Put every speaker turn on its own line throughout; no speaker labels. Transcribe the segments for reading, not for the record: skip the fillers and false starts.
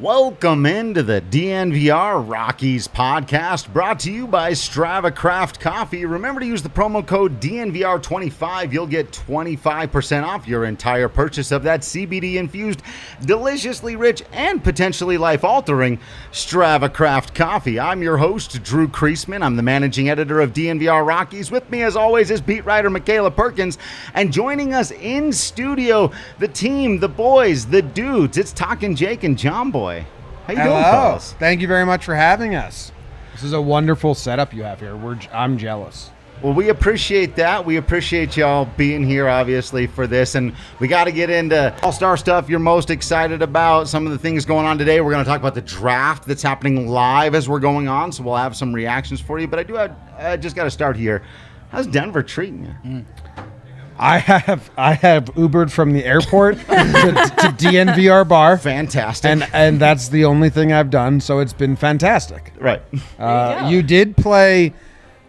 Welcome into the DNVR Rockies Podcast, brought to you by Strava Craft Coffee. Remember to use the promo code DNVR25. You'll get 25% off your entire purchase of that CBD-infused, deliciously rich, and potentially life-altering Strava Craft Coffee. I'm your host, Drew Creasman. I'm the managing editor of DNVR Rockies. With me, as always, is beat writer Michaela Perkins. And joining us in studio, the team, the boys, the dudes, it's Talkin Jake and Jomboy. How you doing, fellas?
Thank you very much for having us. This is a wonderful setup you have here. I'm jealous.
Well, we appreciate that. We appreciate y'all being here, obviously, for this. And we got to get into all-star stuff you're most excited about, some of the things going on today. We're going to talk about the draft that's happening live as we're going on, so we'll have some reactions for you. But I just got to start here. How's Denver treating you?
I have Ubered from the airport to DNVR Bar.
Fantastic.
And that's the only thing I've done, so it's been fantastic.
Right.
You did play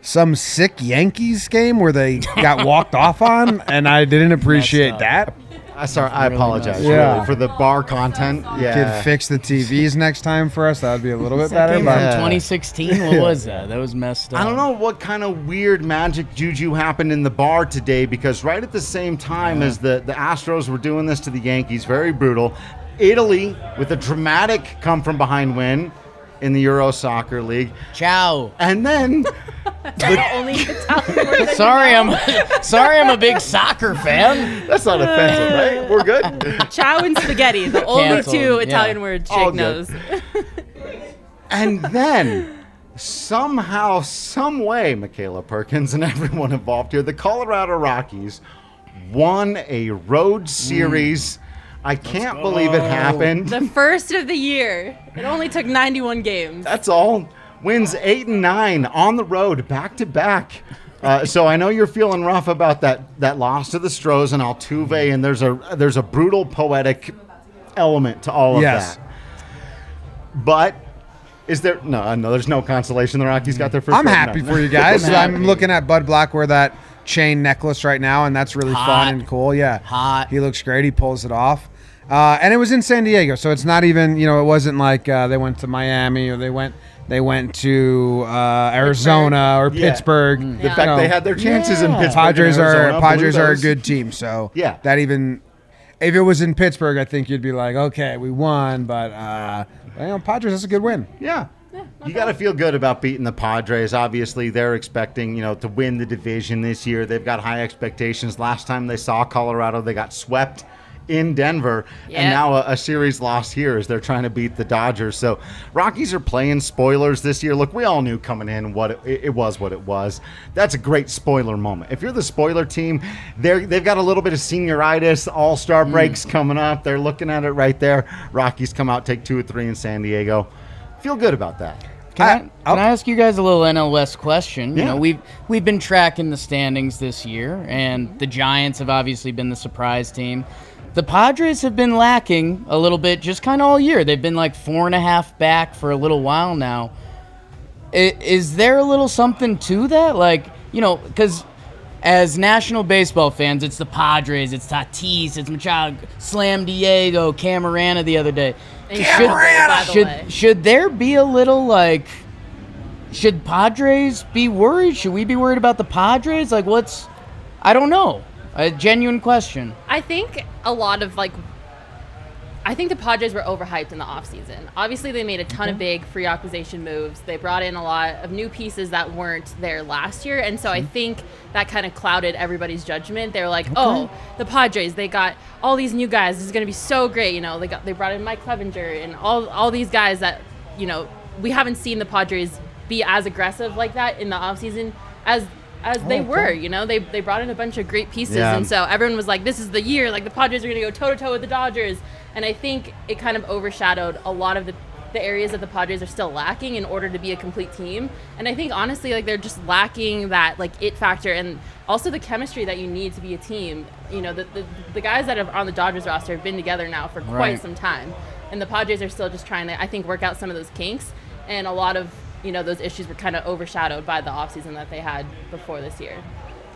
some sick Yankees game where they got walked off on, and I didn't appreciate that.
I apologize
really
for the bar content. Yeah.
Could fix the TVs next time for us. That would be a little bit
That
better.
game
But
from 2016? What was that? That was messed up.
I don't know what kind of weird magic juju happened in the bar today, because right at the same time as the Astros were doing this to the Yankees, very brutal, Italy with a dramatic come-from-behind win in the Euro Soccer League.
Ciao.
And then...
Only Italian word.
Sorry, I'm a big soccer fan.
That's not offensive, right? We're good.
Ciao and spaghetti, the only
Canceled,
two
yeah.
Italian words
All
Jake knows.
And then, somehow, some way, Michaela Perkins and everyone involved here, the Colorado Rockies won a road series. I can't believe it happened.
The first of the year. It only took 91 games.
That's all. Wins 8 and 9 on the road, back to back. So I know you're feeling rough about that loss to the Stros and Altuve, and there's a brutal poetic element to all of that. But is there there's no consolation. The Rockies got their first.
I'm happy for you guys. I'm looking at Bud Black wear that chain necklace right now, and that's really fun and cool. Yeah,
Hot.
He looks great. He pulls it off. And it was in San Diego, so it's not even, it wasn't like they went to Miami or they went to Arizona or Pittsburgh.
The fact they had their chances in Pittsburgh.
Padres are a good team, so that even if it was in Pittsburgh, I think you'd be like, okay, we won, but Padres, that's a good win.
Yeah. You got to feel good about beating the Padres. Obviously, they're expecting, to win the division this year. They've got high expectations. Last time they saw Colorado, they got swept in Denver, and now a series loss here as they're trying to beat the Dodgers. So Rockies are playing spoilers this year. Look, we all knew coming in what it was. That's a great spoiler moment. If you're the spoiler team, they've got a little bit of senioritis, all-star breaks coming up. They're looking at it right there. Rockies come out, take 2 or 3 in San Diego. Feel good about that.
Can I ask you guys a little NL West question?
Yeah.
We've been tracking the standings this year, and the Giants have obviously been the surprise team. The Padres have been lacking a little bit just kind of all year. They've been like 4.5 back for a little while now. Is there a little something to that? Because as National Baseball fans, it's the Padres, it's Tatis, it's Machado, Slam Diego, Camarena the other day. Should there be a little, should Padres be worried? Should we be worried about the Padres? I don't know. A genuine question.
I think I think the Padres were overhyped in the offseason. Obviously, they made a ton of big free acquisition moves. They brought in a lot of new pieces that weren't there last year. And so I think that kind of clouded everybody's judgment. They were like, oh, the Padres, they got all these new guys. This is going to be so great. They brought in Mike Clevenger and all these guys that, we haven't seen the Padres be as aggressive like that in the offseason as they were. They brought in a bunch of great pieces, and so everyone was like, this is the year, the Padres are going to go toe-to-toe with the Dodgers. And I think it kind of overshadowed a lot of the areas that the Padres are still lacking in order to be a complete team. And I think, honestly, they're just lacking that, it factor and also the chemistry that you need to be a team. The guys that are on the Dodgers roster have been together now for quite some time. And the Padres are still just trying to, I think, work out some of those kinks. And a lot of those issues were kind of overshadowed by the offseason that they had before this year.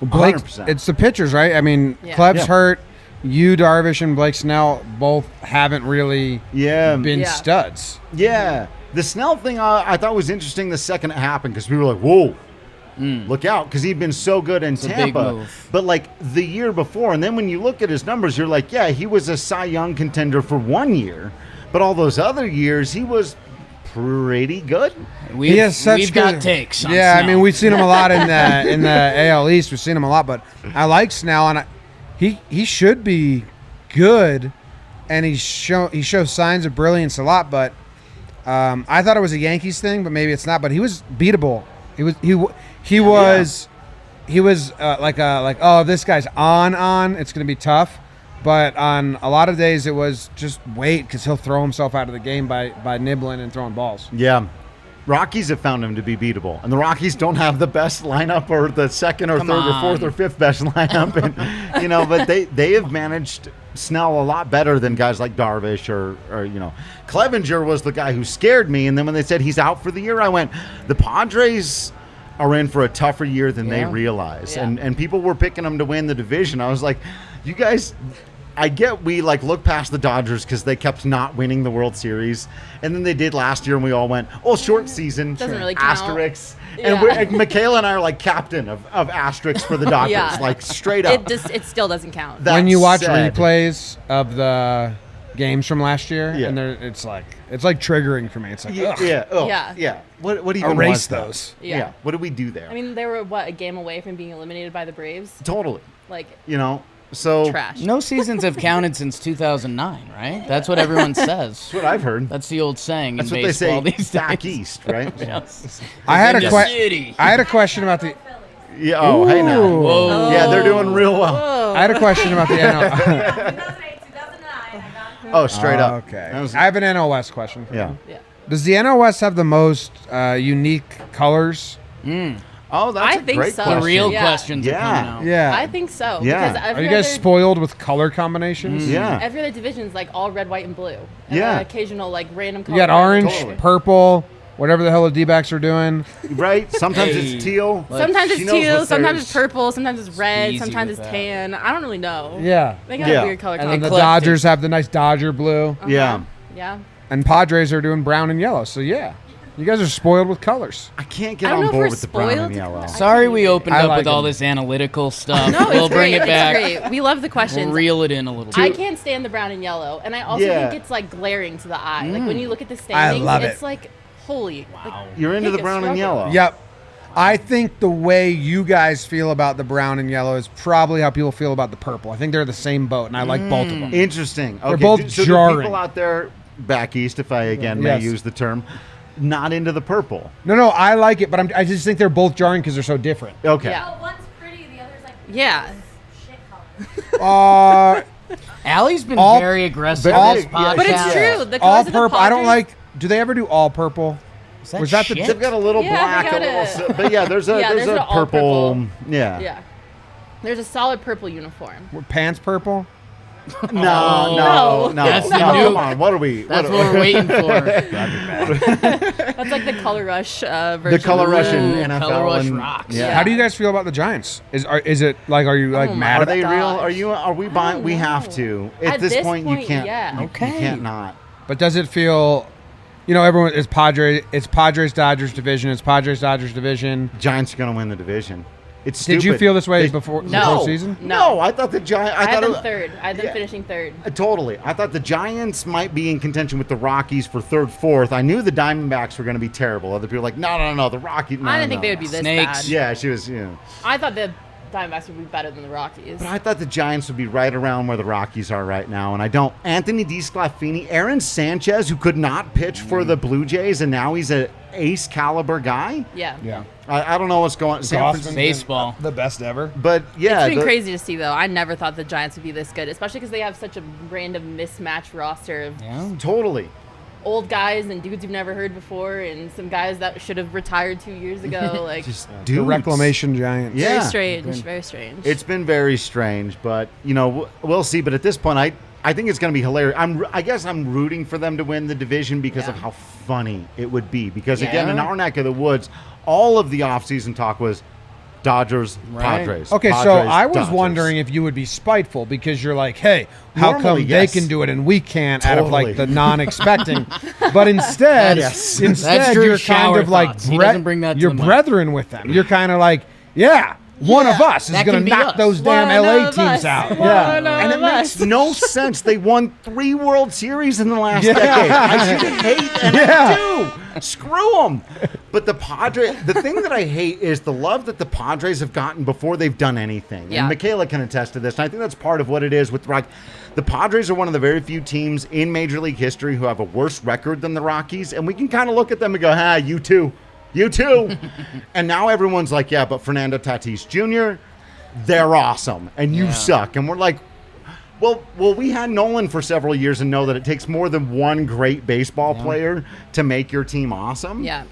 Blake,
100%.
It's the pitchers, right? I mean, Kleb's hurt. you, Darvish, and Blake Snell both haven't really been
Yeah.
studs.
Yeah. The Snell thing I thought was interesting the second it happened because we were like, whoa, look out, because he'd been so good in
a big
Tampa.
move.
But like the year before, and then when you look at his numbers, you're like, yeah, he was a Cy Young contender for 1 year. But all those other years, he was pretty good.
He has such
We've
good,
got takes on
Yeah, I
Snell.
mean, we've seen him a lot in the AL East. We've seen him a lot, but I like Snell, and he should be good, and he shows signs of brilliance a lot. But I thought it was a Yankees thing, but maybe it's not. But he was beatable. He was like oh, this guy's on. It's gonna be tough. But on a lot of days, it was just wait, because he'll throw himself out of the game by nibbling and throwing balls.
Yeah. Rockies have found him to be beatable. And the Rockies don't have the best lineup or the second or
Come
third or
on.
fourth or fifth best lineup. And, but they have managed Snell a lot better than guys like Darvish or Clevenger was the guy who scared me. And then when they said he's out for the year, I went, the Padres are in for a tougher year than they realize.
Yeah.
And people were picking them to win the division. I was like, you guys... I get we look past the Dodgers because they kept not winning the World Series, and then they did last year, and we all went, "Oh, short season,
Doesn't really count."
asterisks."
Yeah.
And Michaela and I are like captain of asterisks for the Dodgers,
Yeah.
like straight up.
It still doesn't count.
That
When you watch
said-
replays of the games from last year,
Yeah.
and it's like triggering for me. It's like, ugh.
Yeah.
What even
Erase
was that?
those.
Yeah.
What did we do there?
I mean, they were a game away from being eliminated by the Braves.
Totally.
Like
So
trash.
No seasons have counted since 2009, right? That's what everyone says.
that's what I've heard.
That's the old saying
That's
in
what they say
baseball these
back
days.
east, right?
Yes.
I had
Kansas City.
I had a question about the.
Yeah. Oh, hey now.
Ooh.
Whoa.
Yeah, they're doing real well.
Whoa.
I had a question about the NL.
2008, 2009, I got
Oh, straight up.
Okay.
That was-
I have an NL West question for
yeah.
you.
Yeah.
Does the NL West have the most unique colors?
Oh, that's
I
a
think
great
so.
The
question.
real
Yeah.
questions are coming out.
Yeah.
I think so.
Yeah.
Because
Are
every
you guys
other,
spoiled with color combinations?
Yeah.
every other division's like all red, white, and blue. And
Yeah.
then occasional like random color.
You got orange,
Totally.
purple, whatever the hell the D-backs are doing.
Right? Sometimes
Hey.
it's teal.
Sometimes
She
it's
knows
teal,
what
sometimes
theirs-
it's purple, sometimes it's red,
Easy
sometimes
with
it's
that.
tan. I don't really know.
Yeah.
They got
Yeah.
a weird color
And
And the
Eclectic.
Dodgers have the nice Dodger blue.
Yeah.
Yeah.
And Padres are doing brown and yellow. So, yeah. You guys are spoiled with colors.
I can't
I
get
don't
on
know if
board
we're
with the brown and
spoiled.
yellow.
Sorry we opened
I
up
like
with all
them.
this analytical stuff.
No,
we'll
it's
bring
great.
it back.
It's great. We love the questions.
Reel it in a little
I
bit.
can't stand the brown and yellow, and I also
Yeah.
think it's like glaring to the eye. Like when you look at the standings,
love
it's
it.
like holy.
Wow.
You're into
Pick
the
a
brown and
struggle.
yellow.
Yep. I think the way you guys feel about the brown and yellow is probably how people feel about the purple. I think they're the same boat, and I like both of them.
Interesting. Okay.
They're both
so do
jarring.
people out there back east, if I again may
Yes.
use the term, not into the purple.
No, I like it, but I just think they're both jarring because they're so different.
Okay.
Yeah.
Oh, one's pretty, the other's like
Yeah.
shit color.
Allie's been
All-
very aggressive
all-
on this
yeah.
podcast.
But it's true. The
All
colors of the
purple. I don't
Padres-
like. Do they ever do all purple?
Is that
Was that the
shit?
They've got a little
Yeah,
black,
they
a
got
little,
it.
but yeah, there's a
Yeah,
there's
there's
a
an all
purple.
purple.
Yeah.
Yeah. There's a solid purple uniform.
Were pants purple?
No,
No.
That's the
no.
new-
Come on, what are we?
That's
what
what we're waiting for.
That's like the color rush version.
the color rush in
Ooh,
NFL.
Color Rush
and,
rocks.
Yeah.
How do you guys feel about the Giants? Is it like are you like
Oh my
mad
Are
at
they
gosh.
real? Are you? Are we buying?
don't
We
know.
have to. At,
At
this
this
point, you
point,
can't.
yeah.
You
Okay.
can't not.
But does it feel? You know, everyone is Padres. It's Padres Dodgers division. It's Padres Dodgers division.
Giants are going to win the division. It's
Did
stupid.
you feel this way
They-
before
No.
season?
No, I thought the Giants.
I had
thought
them
it-
third. I had them
Yeah.
finishing third.
Totally. I thought the Giants might be in contention with the Rockies for third, fourth. I knew the Diamondbacks were going to be terrible. Other people were like, no, the Rockies. No,
I didn't
no,
think they would
no.
be this
Snakes.
bad.
Yeah, she was. Yeah.
I thought the Diamondbacks would be better than the Rockies.
But I thought the Giants would be right around where the Rockies are right now, and I don't. Anthony DeSclafani, Aaron Sanchez, who could not pitch for the Blue Jays, and now he's an ace caliber guy.
Yeah.
Yeah.
I don't know what's going on. San Francisco,
Baseball.
The best ever.
but yeah,
It's been crazy to see, though. I never thought the Giants would be this good, especially because they have such a random mismatched roster of
Yeah.
totally.
old guys and dudes you've never heard before, and some guys that should have retired 2 years ago. Like,
Just
The
dudes.
Reclamation Giants.
Yeah.
very strange. Very strange.
It's been very strange, but we'll see. But at this point, I think it's going to be hilarious. I guess I'm rooting for them to win the division because of
Yeah.
how funny it would be. Because
Yeah.
again, in our neck of the woods, all of the offseason talk was, Dodgers,
Right.
Padres.
Okay, so
Padres,
I was
Dodgers.
wondering if you would be spiteful because you're like, hey, how
Normally,
come
yes.
they can do it and we can't out of like
Totally.
the non-expecting? But instead,
Yes.
That's true.
you're kind
Shower
of like
thoughts. He doesn't bring that to
you're
the mic.
brethren with them. You're kind of like, yeah, one of us is
that
going
can
to
be
knock
us.
those damn
One
LA
of
teams
us.
out.
One
Yeah.
of
And it
us.
makes no sense. They won 3 World Series in the last
Yeah.
decade. I should hate and
Yeah.
I do. Screw them. But the thing that I hate is the love that the Padres have gotten before they've done anything.
Yeah.
And Michaela can attest to this. And I think that's part of what it is with the Rockies. The Padres are one of the very few teams in Major League history who have a worse record than the Rockies. And we can kind of look at them and go, you too. You too. And now everyone's like, yeah, but Fernando Tatis Jr., they're awesome. And you suck. And we're like, well, we had Nolan for several years and know that it takes more than one great baseball player to make your team awesome.
Yeah.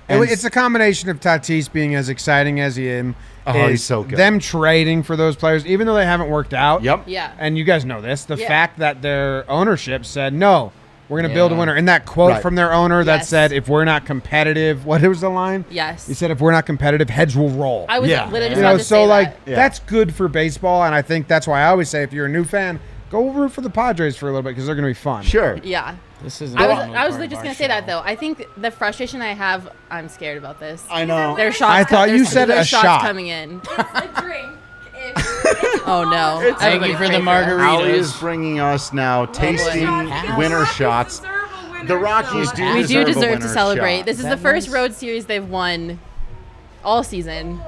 And
It's a combination of Tatis being as exciting as he is.
He's so good.
Them trading for those players, even though they haven't worked out.
Yep.
Yeah.
And you guys know this. The
Yeah.
fact that their ownership said, no, we're going to build a
Yeah.
winner. And that quote
Right.
from their owner that
Yes.
said, if we're not competitive, what was the line?
Yes.
He said, if we're not competitive, heads will roll.
I was
Yeah.
literally just
You
about
know,
to
so
say
like
that.
Yeah.
that's good for baseball. And I think that's why I always say, if you're a new fan, go root for the Padres for a little bit because they're going to be fun.
Sure.
Yeah.
This is.
I was literally just gonna say that though. I think the frustration I have, I'm scared about this.
I know.
There's shots.
I thought you
there's-
said
there's
a
shots
shot.
coming in.
It's a drink. If
Oh no!
It's-
Thank
Everybody
you for the
pray
margarita.
Ali is bringing us now tasty
boy.
winner shots. The Rockies do
We do
deserve a
deserve to
winner's
celebrate.
shot.
This is
That
the first
nice?
road series they've won all season.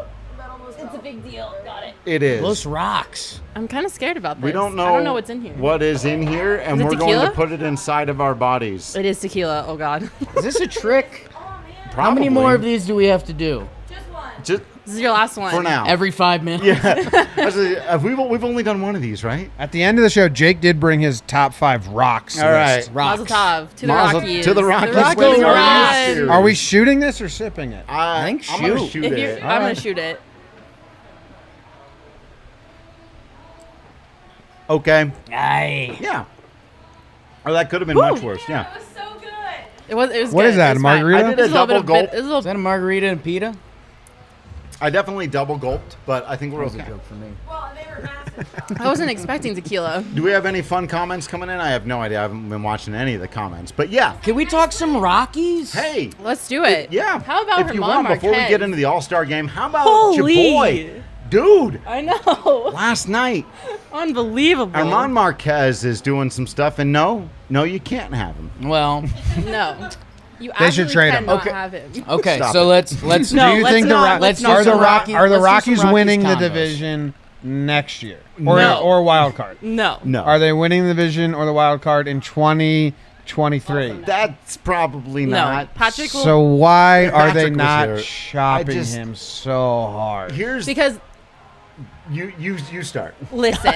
It's a big deal. Got it.
It is.
Los rocks.
I'm kind of scared about this.
We don't know.
I don't know what's in here.
What is in here, and
Is it
we're going
tequila?
to put it inside of our bodies.
It is tequila. Oh god.
Is this a trick?
Oh man.
How many
Probably.
more of these do we have to do?
Just one.
Just
This is your last one.
for now.
Every 5 minutes.
Yeah. Actually, we've only done one of these, right?
At the end of the show, Jake did bring his top 5 rocks.
All right.
list.
Rocks.
Mazel tov to the
Mazel-
Rockies.
to the Rockies.
The Rockies
winning our
won.
last series.
Are we shooting this or sipping it?
I
think
I'm gonna
shoot.
shoot
If you,
it.
I'm gonna shoot it.
Okay.
Aye.
Yeah. Or that could have been much worse. Yeah.
It was so good.
It was. It was.
What
good.
is that,
It was
a
fine.
margarita?
I did
There's
a
little bit
double
of
gulp.
bit- there's a little
Is that a margarita and pita?
I definitely double gulped, but I think we're
That was a
okay.
joke for me.
Well, they were massive.
I wasn't expecting tequila.
Do we have any fun comments coming in? I have no idea. I haven't been watching any of the comments. But yeah.
Can we talk some Rockies?
Hey.
Let's do it.
Yeah.
How about
if you
Herman
want, before we
Marquez?
get into the All-Star game, how about
Holy.
your boy? Dude,
I know.
last night,
Unbelievable.
Armand Marquez is doing some stuff, and no, you can't have him.
Well,
No. You
They should
absolutely
trade him.
cannot
Okay.
have him.
okay.
Stop
So
it.
let's
No,
do you
let's
think
not- let's
are
not.
the
some Rockies-
are the
let's do some
Rockies winning the
Rockies combos.
division next year
No.
or wild card?
No.
No.
Are they winning the division or the wild card in 2023?
That's probably
No.
not.
Patrick will.
So why
If
are they
Patrick was
not
here,
shopping
I just-
him so hard?
Here's
because
you start.
listen,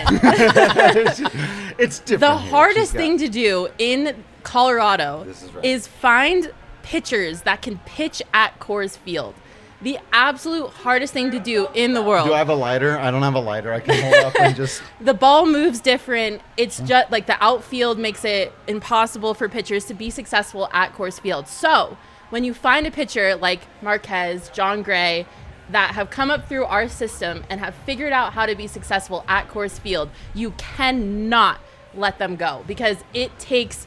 It's different.
the
here.
hardest
She's got-
thing to do in Colorado
This is right.
is find pitchers that can pitch at Coors Field. The absolute hardest thing to do in the world.
Do I have a lighter? I don't have a lighter. I can hold up and just.
The ball moves different. It's just like the outfield makes it impossible for pitchers to be successful at Coors Field. So when you find a pitcher like Marquez, John Gray, that have come up through our system and have figured out how to be successful at Coors Field, you cannot let them go because it takes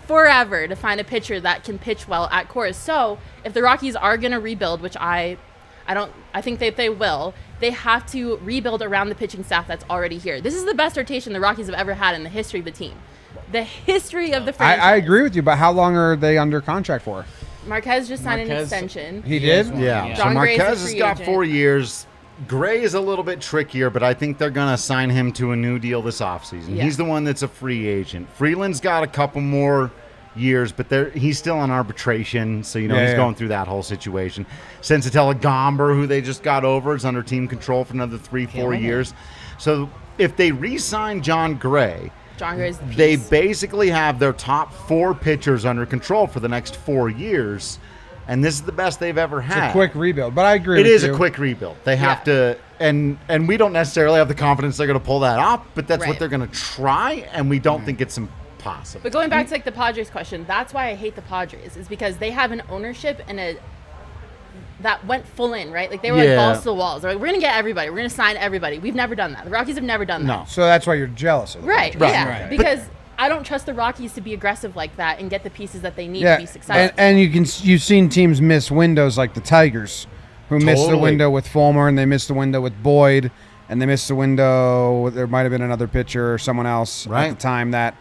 forever to find a pitcher that can pitch well at Coors. So if the Rockies are going to rebuild, which I think that they will, they have to rebuild around the pitching staff that's already here. This is the best rotation the Rockies have ever had in the history of the team. The history of the franchise.
I agree with you, but how long are they under contract for?
Marquez just signed an
Marquez-
extension.
He did?
Yeah. So
John Gray's a
Marquez has
free
got
agent.
4 years. Gray is a little bit trickier, but I think they're going to sign him to a new deal this offseason.
Yeah.
He's the one that's a free agent. Freeland's got a couple more years, but he's still on arbitration, so he's
Yeah.
going through that whole situation. Sensatella Gomber, who they just got over, is under team control for another 3-4
Killing it.
years. So if they re-sign John Gray,
John Gray's the piece.
they basically have their top 4 pitchers under control for the next 4 years, and this is the best they've ever
It's
had.
a quick rebuild, but I agree
It
with
is
you.
a quick rebuild. They have
Yeah.
to, and we don't necessarily have the confidence they're going to pull that off, but that's what
Right.
they're going to try, and we don't think it's impossible.
But going back to like the Padres question, that's why I hate the Padres is because they have an ownership and that went full in, right? Like they were like balls to the walls. They're like, we're gonna get everybody. We're gonna sign everybody. We've never done that. The Rockies have never done that.
So that's why you're jealous of them.
Right. Yeah.
Right.
Because I don't trust the Rockies to be aggressive like that and get the pieces that they need to be successful.
And you've seen teams miss windows like the Tigers, who missed the window with Fulmer, and they missed the window with Boyd, and they missed the window. There might have been another pitcher or someone else at the time that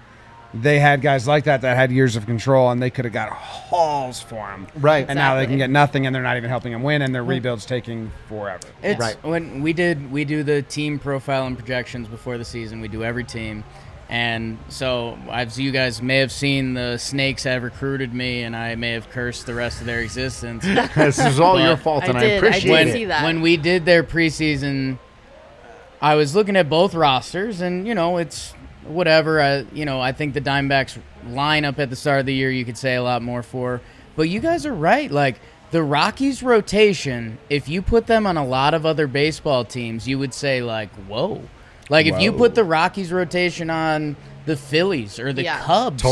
they had guys like that had years of control, and they could have got hauls for them.
Right.
And now they can get nothing, and they're not even helping them win, and their rebuild's taking forever.
It's when we do the team profile and projections before the season. We do every team. And so, as you guys may have seen, the Snakes have recruited me, and I may have cursed the rest of their existence.
This is all your fault, and I appreciate it.
see that.
When we did their preseason, I was looking at both rosters, and, it's whatever. I think the Diamondbacks lineup at the start of the year, you could say a lot more for. But you guys are right. Like, the Rockies rotation, if you put them on a lot of other baseball teams, you would say, like, whoa. Like, if you put the Rockies rotation on the Phillies or the Cubs,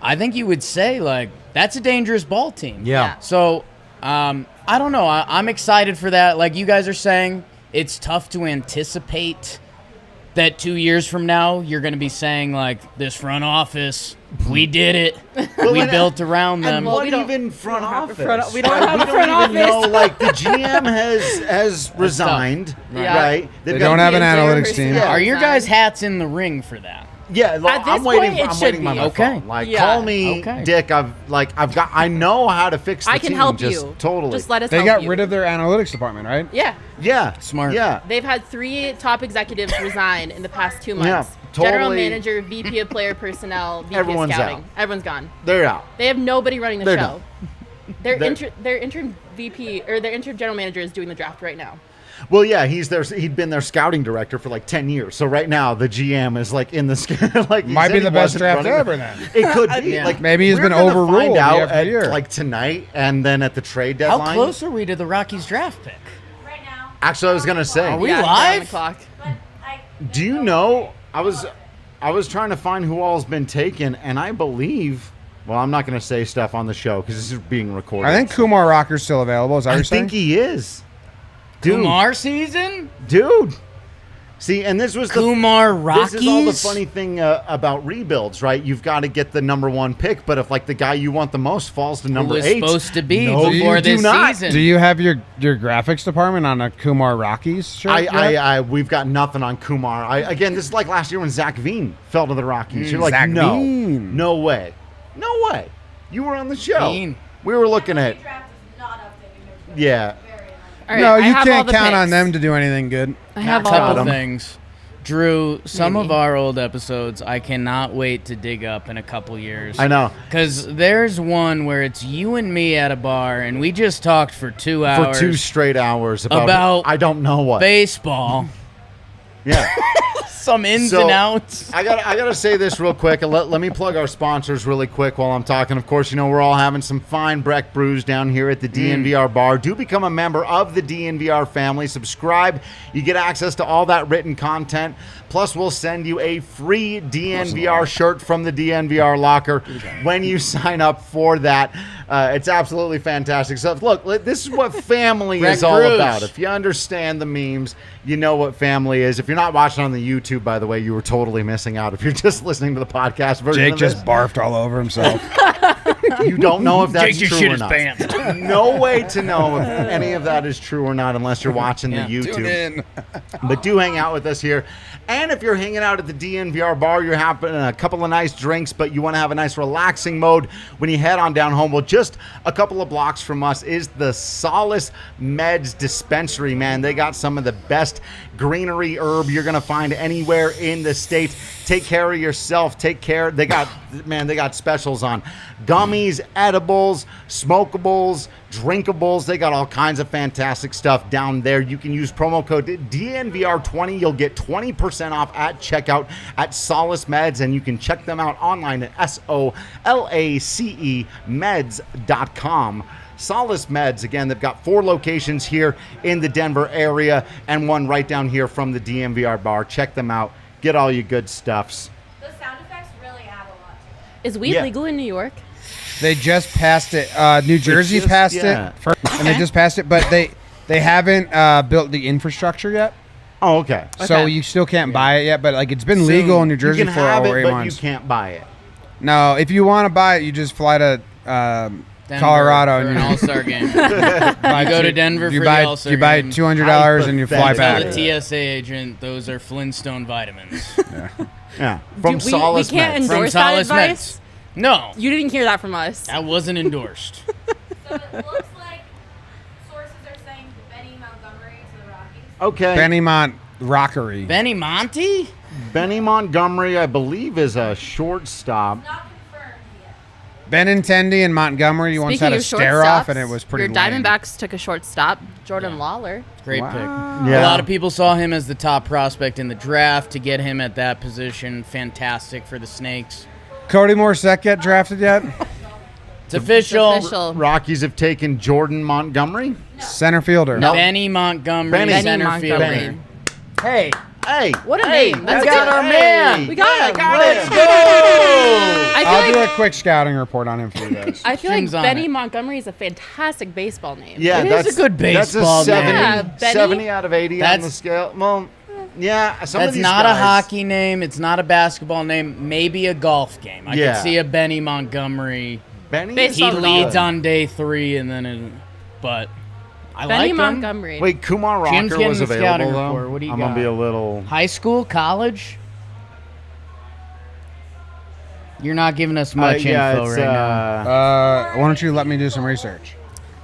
I think you would say, like, that's a dangerous ball team.
Yeah.
So, I don't know. I'm excited for that. Like you guys are saying, it's tough to anticipate that 2 years from now you're going to be saying, like, this front office, we did it. We built around them.
What even front office?
We don't have a front office.
Know, like, the GM has resigned, right?
They don't have an analytics team.
Are your guys' hats in the ring for that?
Yeah,
At this
I'm waiting.
point, it
I'm
should
waiting
be.
by my
Okay.
phone. Like, call me, Dick. I know how to fix the
I can
team.
help
just
you.
Totally.
Just let us
They
help
got
you.
rid of their analytics department, right?
Yeah.
Yeah.
Smart.
Yeah.
They've had 3 top executives resign in the past 2 months.
Yeah, totally.
General manager, VP of player personnel, VP
Everyone's
of scouting.
out.
Everyone's gone.
They're out.
They have nobody running the
They're
show. Their
They're-
interim VP or their interim general manager is doing the draft right now.
Well, yeah, he'd been their scouting director for like 10 years. So right now the GM is like in the like he
Might
said
be
he
the best
wasn't
draft
running
ever
the-
then.
It could be.
Yeah.
Like
Maybe he's
we're
been
gonna
overruled
find out
year after year.
like tonight and then at the trade
How
deadline.
close are we to the Rockies draft pick?
Right now.
Actually, I was gonna say.
Are we
Yeah, they're on
live?
the clock.
But I
Do you know? I was trying to find who all's been taken, and I believe. Well, I'm not gonna say stuff on the show because this is being recorded.
I think Kumar Rocker's still available. Is that what
I
you're saying?
think he is. Dude,
Kumar season?
dude. See, and this was the
Kumar Rockies?
This is all the funny thing about rebuilds, right? You've got to get the number 1 pick, but if like the guy you want the most falls to number
was
8,
supposed to be
no,
before
you do
this
not.
season.
Do you have your graphics department on a Kumar Rockies shirt? yet?
We've got nothing on Kumar. Again, this is like last year when Zach Veen fell to the Rockies. You're like,
Zach
no,
Veen.
no way, no way. You were on the show.
Veen.
We were looking at,
draft is not updating.
yeah.
All right,
No,
I
you
have all
can't
the
count on
picks.
them to do anything good.
I have all
Couple
of them.
things. Drew, some
Maybe.
of our old episodes I cannot wait to dig up in a couple years.
I know.
Because there's one where it's you and me at a bar, and we just talked for 2 hours.
For 2 straight hours
About
I don't know what.
baseball.
Yeah.
Some ins
So,
and outs.
I gotta say this real quick. Let me plug our sponsors really quick while I'm talking. Of course, we're all having some fine Breck brews down here at the DNVR Bar. Do become a member of the DNVR family. Subscribe. You get access to all that written content. Plus, we'll send you a free DNVR shirt from the DNVR Locker when you sign up for that. It's absolutely fantastic stuff. Look, this is what family
Breck
is all
brews.
about. If you understand the memes, you know what family is. If you're not watching on the YouTube, by the way, you were totally missing out. If you're just listening to the podcast version
Jake
of
just
this,
barfed all over himself.
you don't know if that's
Jake just
true
shit
or
his
not.
pants.
No way to know if any of that is true or not unless you're watching the YouTube.
Tune in.
But do hang out with us here. And if you're hanging out at the DNVR Bar, you're having a couple of nice drinks, but you want to have a nice relaxing mode when you head on down home. Well, just a couple of blocks from us is the Solace Meds Dispensary, man. They got some of the best greenery herb you're going to find anywhere in the state. Take care of yourself. Take care. They got specials on gummies, edibles, smokables, drinkables. They got all kinds of fantastic stuff down there. You can use promo code DNVR20. You'll get 20% off at checkout at Solace Meds, and you can check them out online at SOLACE meds.com. Solace Meds, again, they've got 4 locations here in the Denver area and one right down here from the DNVR Bar. Check them out. Get all your good stuffs.
Those sound effects really add a lot to it.
Is weed
Yeah.
legal in New York?
They just passed it. New Jersey passed it, first, and they just passed it, but they haven't built the infrastructure yet.
Oh, okay.
So you still can't buy it yet, but like it's been legal in New Jersey for over 8 months.
You can't buy it.
No, if you want to buy it, you just fly to
Denver
Colorado
for an
and
all-star game. You go to Denver for the all-star
you buy
game.
$200 and you fly
Tell
back.
the TSA agent those are Flintstone vitamins.
Yeah. From
we
Solace
can't
Meds.
From
endorse that
Solace
advice.
Meds. No,
You didn't hear that from us.
that wasn't endorsed.
So it looks like sources are saying Benny Montgomery to the Rockies.
Okay.
Benny Rockery.
Benny Monty?
Benny Montgomery, I believe, is a shortstop.
Not confirmed yet.
Benintendi and Montgomery, you once
Speaking
had a
of
stare off,
shortstops,
and it was pretty
Your
lame.
Diamondbacks took a short stop. Jordan Lawler.
Great
Wow.
pick.
Yeah.
A lot of people saw him as the top prospect in the draft. To get him at that position, fantastic for the Snakes.
Cody Morissette get drafted yet?
It's official.
Official.
Rockies have taken Jordan Montgomery.
Center fielder.
No.
Benny Montgomery,
Benny
center
Montgomery.
fielder. Hey,
Hey.
What a
hey,
name. That's
we got
good.
our
Hey.
man.
We got him.
let's go!
I
I'll
feel
do
like
a quick scouting report on him for you guys.
I feel like
Jim's on
Benny
it.
Montgomery is a fantastic baseball name.
Yeah,
It is
that's
a good
That's
baseball
a 70,
name.
Yeah, Benny.
70 out of 80 on
That's-
the scale. Well, yeah, some of
That's
these
not
guys,
a hockey name. It's not a basketball name. Maybe a golf game. I
Yeah.
could see a Benny Montgomery.
Benny.
Based
He
on
leads
good.
on day 3, and then, but I
Benny
like him.
Montgomery.
Wait, Kumar
Jim's
Rocker
getting
was
the
available
scouting
though.
report. What do you
I'm
got?
gonna be a little.
High school, college. You're not giving us much
yeah,
info
it's,
right now.
Why don't you let me do some research?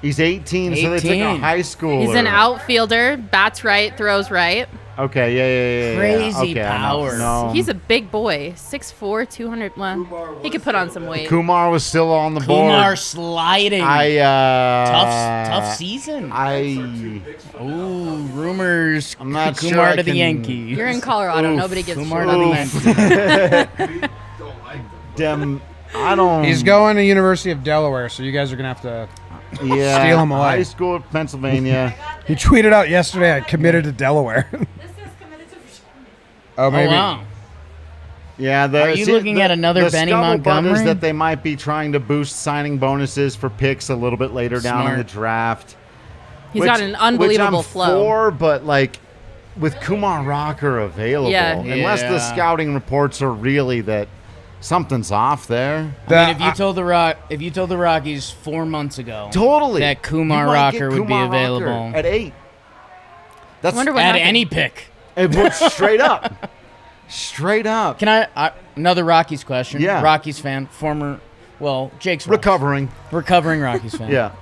He's 18, so they took a
18.
high schooler.
He's an outfielder, bats right, throws right.
Okay, yeah.
Crazy
Okay, I know.
power.
No.
He's a big boy, 6'4", 200. Well, he could put on some weight.
Kumar was still on the
Kumar
board.
sliding. Tough season. Ooh, rumors.
I'm not
Kumar
sure I
to the
can-
Yankees.
You're in Colorado.
Oof,
Nobody gives a
Kumar
shit
to the
about
Yankees.
I don't.
He's going to University of Delaware, so you guys are going to have to...
Yeah,
steal him away.
High school of Pennsylvania.
He tweeted out yesterday, I committed to Delaware.
This is committed to Virginia.
Oh,
Oh,
maybe.
wow.
Yeah,
Are you looking at another
the
Benny
scuttlebutt
Montgomery?
is that they might be trying to boost signing bonuses for picks a little bit later down in
Smart.
the draft.
He's got an unbelievable
which I'm
flow.
For, but like with Kumar Rocker available,
Yeah.
unless the
Yeah.
scouting reports are really that something's off there.
I mean, if you told the Rockies 4 months ago
Totally,
that Kumar
You might get
Rocker would be
Kumar Rocker
available
at 8. That's
Wonder what
at
happened.
any pick.
it went straight up, straight up.
Can I another Rockies question?
Yeah.
Rockies fan, Jake's
Recovering,
recovering Rockies fan.
yeah,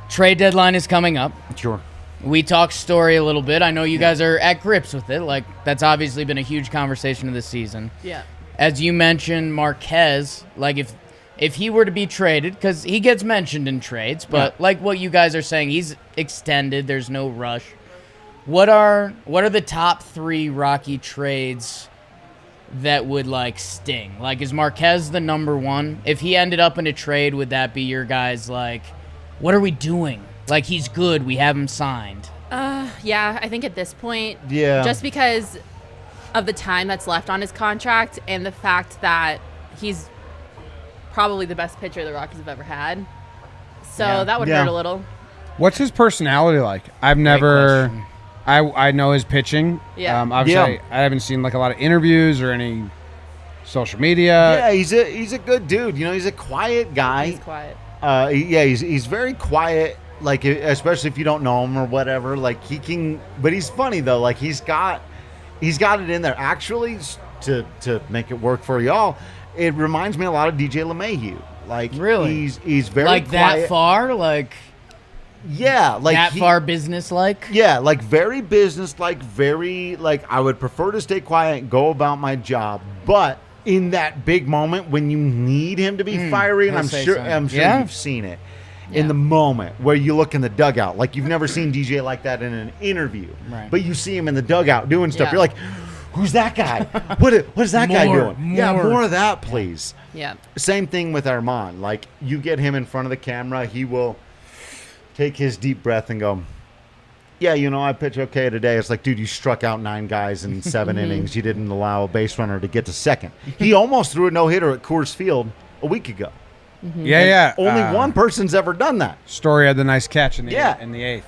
Trade deadline is coming up.
sure.
We talked Story a little bit. I know you guys are at grips with it. Like, that's obviously been a huge conversation of this season.
Yeah.
As you mentioned, Marquez, like if he were to be traded, because he gets mentioned in trades, but like what you guys are saying, he's extended. There's no rush. What are the top 3 Rocky trades that would like sting? Like, is Marquez the number one? If he ended up in a trade, would that be your guys like, what are we doing? Like, he's good. We have him signed.
Yeah, I think at this point,
Yeah.
just because of the time that's left on his contract and the fact that he's probably the best pitcher the Rockies have ever had. So
Yeah.
that would
Yeah.
hurt a little.
What's his personality like? I've never...
question.
I know his pitching.
Yeah.
Obviously,
Yeah.
I haven't seen like a lot of interviews or any social media.
Yeah, he's a good dude. You know, he's a quiet guy.
He's quiet.
He's very quiet. Like, especially if you don't know him or whatever. Like, he can, but he's funny though. Like, he's got it in there. Actually, to make it work for y'all, it reminds me a lot of DJ LeMahieu. Like,
Really?
he's very
Like
quiet.
that far? Like
Yeah, like
that far business like?
Yeah, like very business, like very like I would prefer to stay quiet and go about my job, but in that big moment when you need him to be fiery, and
he'll
I'm
say
sure
something.
you've seen it in the moment where you look in the dugout, like you've never seen DJ like that in an interview,
Right.
but you see him in the dugout doing stuff.
Yeah.
You're like, who's that guy? what is that guy
More,
doing? Yeah,
more.
more of that, please.
Yeah.
Same thing with Armand. Like, you get him in front of the camera, he will take his deep breath and go, yeah, you know, I pitch okay today. It's like, dude, you struck out 9 guys in 7 innings. You didn't allow a base runner to get to second. He almost threw a no-hitter at Coors Field a week ago.
Yeah.
Only one person's ever done that.
Story had the nice catch in the
Yeah.
in the 8th.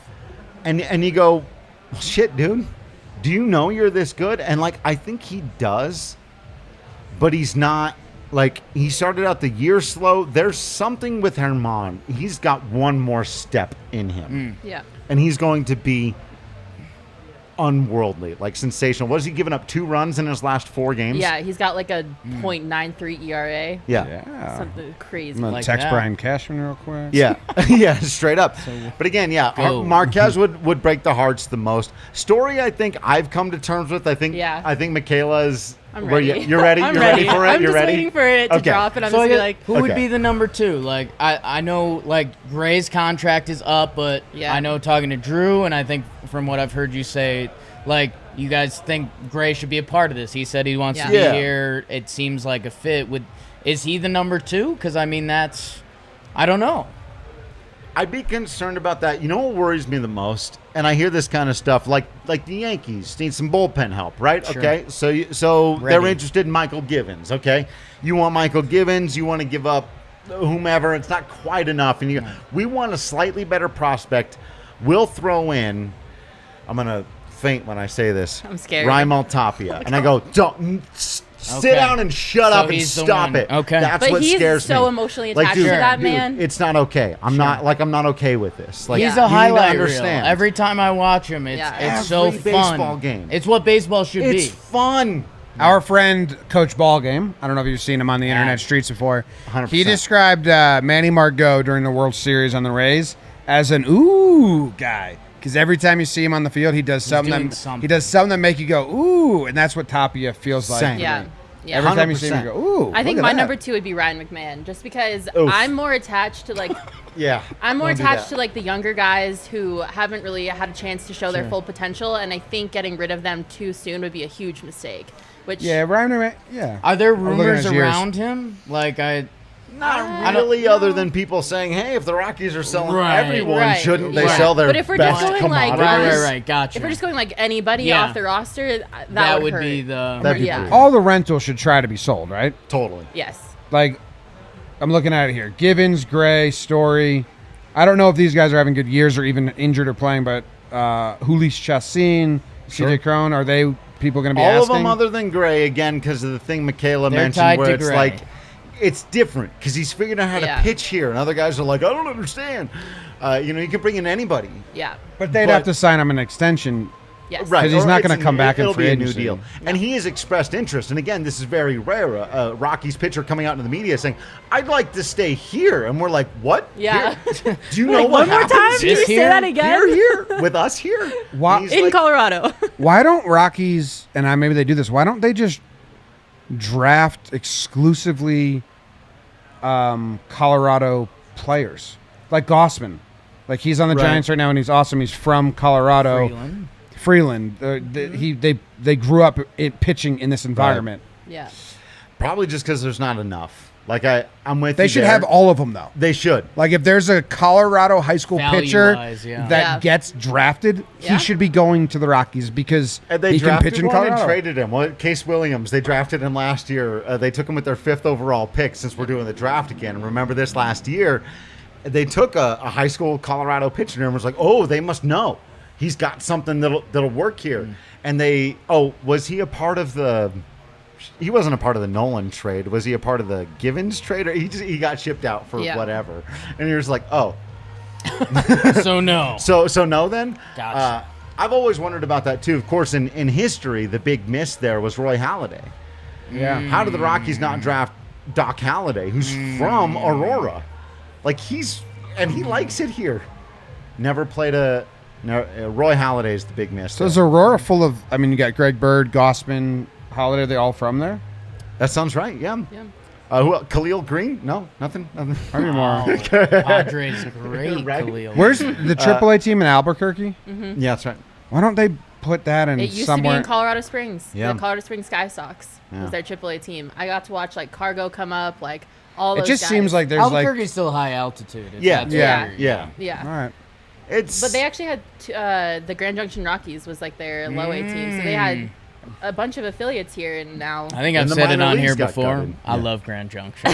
And you go, well, shit, dude. Do you know you're this good? And like, I think he does, but he's not. Like, he started out the year slow. There's something with Herman. He's got one more step in him.
Yeah.
And he's going to be unworldly, like sensational. What has he given up? 2 runs in his last 4 games?
Yeah, he's got like a .93 ERA.
Yeah.
Something crazy.
I'm gonna
Like
text
that.
Brian Cashman real quick.
Yeah. Yeah, straight up. But again, yeah,
Go.
Marquez would break the hearts the most. Story, I think I've come to terms with. I think Michaela is.
I'm
where
ready.
you're ready?
I'm
You're ready for it?
I'm
You're
just
ready?
waiting for it to
Okay.
drop, and I'm
So
just
I
gonna
guess,
be like,
who would
Okay.
be the number 2? Like, I know, like, Gray's contract is up, but
Yeah.
I know talking to Drew, and I think from what I've heard you say, like, you guys think Gray should be a part of this. He said he wants to be
Yeah.
here. It seems like a fit. Is he the number 2? Because, I mean, I don't know.
I'd be concerned about that. You know what worries me the most? And I hear this kind of stuff, like the Yankees need some bullpen help, right?
Sure.
Okay, so they're
Ready.
interested in Michael Givens. Okay, you want Michael Givens, you want to give up whomever. It's not quite enough, and we want a slightly better prospect. We'll throw in. I'm gonna faint when I say this.
I'm scared.
Raimel Tapia, and I go, don't. Sit
Okay.
down and shut
So
up and
he's the
stop
one.
it.
Okay.
That's
But
what
he's
scares
so
me.
emotionally
Like,
attached
dude,
to that
dude,
man.
it's not okay. I'm not okay with this. Like,
He's
you
a
need to
highlight reel.
understand.
Every time I watch him, it's
Yeah.
it's so
Every
fun.
baseball game.
It's what baseball should
It's
be.
fun.
Our friend Coach Ballgame, I don't know if you've seen him on the internet streets before.
100%.
He described Manny Margot during the World Series on the Rays as an ooh guy. Because every time you see him on the field, he does something
doing
that
something.
he does something that make you go ooh, and that's what Tapia feels like.
Same.
Yeah. Yeah.
Every time you see him,
100%.
you go ooh.
I think
look
my
at that.
number 2 would be Ryan McMahon, just because
Oof.
I'm more attached to like
Yeah.
I'm more
Don't do
attached
that.
to like the younger guys who haven't really had a chance to show their full potential, and I think getting rid of them too soon would be a huge mistake. Which
Yeah, Ryan. Yeah.
Are there
looking at
rumors
his years.
around him? Like
Not really, other than people saying, "Hey, if the Rockies are selling
Right.
everyone,
Right.
shouldn't they
Right.
sell their
But if we're
best
just going, like,
commodities?"
right, gotcha.
if we're just going like anybody
Yeah.
off the roster, that
that would
hurt.
be the
That'd be
Yeah.
brutal.
All the rentals should try to be sold, right?
Totally.
Yes.
Like, I'm looking at it here. Givens, Gray, Story. I don't know if these guys are having good years or even injured or playing, but Julis Chassin,
Sure.
CJ Crone, are they people going to be
All
asking?
of them other than Gray, again, because of the thing Michaela
They're
mentioned,
tied
where
to
it's
Gray.
like, it's different because he's figuring out how
Yeah.
to pitch here, and other guys are like, "I don't understand." You can bring in anybody.
Yeah.
But they'd
But-
have to sign him an extension.
Yes.
Right,
'Cause he's
or
not
it's
gonna come back in
it'll
free
be
agency.
a new deal, and he has expressed interest. And again, this is very rare. A Rockies pitcher coming out into the media saying, "I'd like to stay here," and we're like, "What?
Yeah.
Here? Do you know
Like,
what
one more
happens
time? Can you
Just
say
here?
that again?
Here with us here?"
Why-
And he's
In
like,
Colorado.
Why don't Rockies, and maybe they do this, why don't they just draft exclusively Colorado players? Like Gossman. Like, he's on the
Right.
Giants right now, and he's awesome. He's from Colorado. Freeland. They grew up pitching in this environment.
Yeah.
Probably just because there's not enough. Like I'm with you.
They should
there.
have all of them, though.
They should.
Like, if there's a Colorado high school pitcher
Value-wise, yeah.
that
Yeah.
gets drafted,
Yeah.
he should be going to the Rockies because
And they
he can
drafted
pitch in
one
Colorado.
and traded him. Well, Case Williams, they drafted him last year. They took him with their 5th overall pick since we're doing the draft again. And remember this last year, they took a high school Colorado pitcher and was like, "Oh, they must know. He's got something that'll work here." And was he a part of the? He wasn't a part of the Nolan trade. Was he a part of the Givens trade? Or he got shipped out for
Yeah.
whatever. And you're just like, oh,
So no.
so no then.
Gotcha.
I've always wondered about that too. Of course, in history, the big miss there was Roy Halladay.
Yeah.
How did the Rockies not draft Doc Halladay, who's from Aurora? Like he likes it here. Never played Roy Halladay is the big miss.
So is
there.
Aurora full of, you got Greg Bird, Gossman, Holiday, are they all from there?
That sounds right. Yeah.
Yeah.
Who else? Khalil Green? No, nothing.
Are you more?
Padres great.
Right.
Khalil.
Where's the AAA team in Albuquerque?
Yeah, that's right.
Why don't they put that in
It used to be
somewhere?
in Colorado Springs.
Yeah.
The Colorado Springs Sky Sox
Yeah.
was their AAA team. I got to watch like Cargo come up, like all
It
those
just
guys.
seems like there's
Albuquerque's still high altitude. It's
Yeah.
that's
Yeah.
weird.
Yeah.
Yeah.
all right.
It's
But they actually had the Grand Junction Rockies was like their low A team, so they had a bunch of affiliates here, and now
I think
And
I've
the
said it
minor
on here
leagues got
before.
covered.
I
Yeah.
love Grand Junction.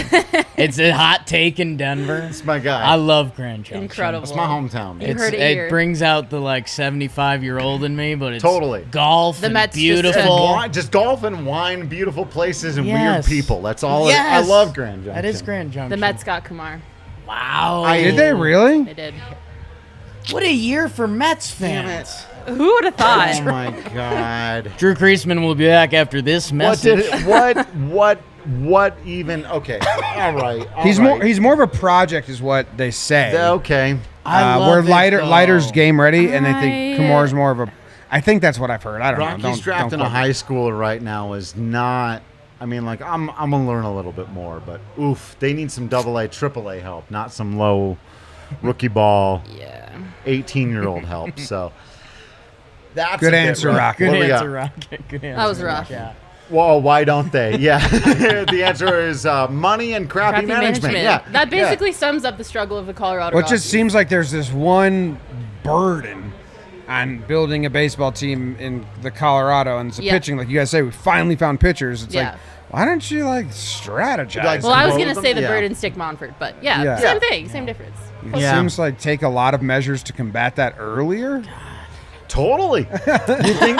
It's a hot take in Denver.
It's my guy.
I love Grand Junction.
incredible.
It's my hometown.
You
man.
heard it here.
It brings out the 75-year-old in me, but it's
Totally.
golf
The
and
Mets just
beautiful.
Wine, just golf and wine, beautiful places and weird
Yes.
people. That's all.
Yes.
I love Grand Junction.
That is Grand Junction.
the Mets got Kumar.
Wow.
Did they really?
They did.
What a year for Mets
Damn
fans.
it!
Who would have thought?
Oh my God!
Drew Creasman will be back after this
What
message.
did what even? Okay, all right. all
He's
right.
more of a project, is what they say.
Okay.
I love
We're
it, though.
Lighter's game ready, and they think
I-
Kumar's more of a. I think that's what I've heard. I don't know.
Rockies drafting a
quote me.
high schooler right now is not. I mean, like I'm gonna learn a little bit more, but oof, they need some AA, AAA help, not some low rookie ball,
Yeah.
18-year-old help. So that's
Good
a bit
answer,
rough.
Rocket.
What
Good
do we got?
answer, Rocket. Good answer.
That was rough.
Yeah.
Well, why don't they? Yeah. The answer is money and crappy management. Yeah.
That basically sums up the struggle of the Colorado
Well, it
Rockies.
just seems like there's this one burden on building a baseball team in the Colorado, and it's the
Yeah.
pitching. Like you guys say, we finally found pitchers. It's
Yeah.
like, why don't you strategize?
Like-
Well, I was
Both
going
of
to
them?
say the
Yeah.
bird and stick Monfort, but yeah,
Yeah.
same
Yeah.
thing, same difference.
It
Yeah.
seems like take a lot of measures to combat that earlier.
Totally. You think,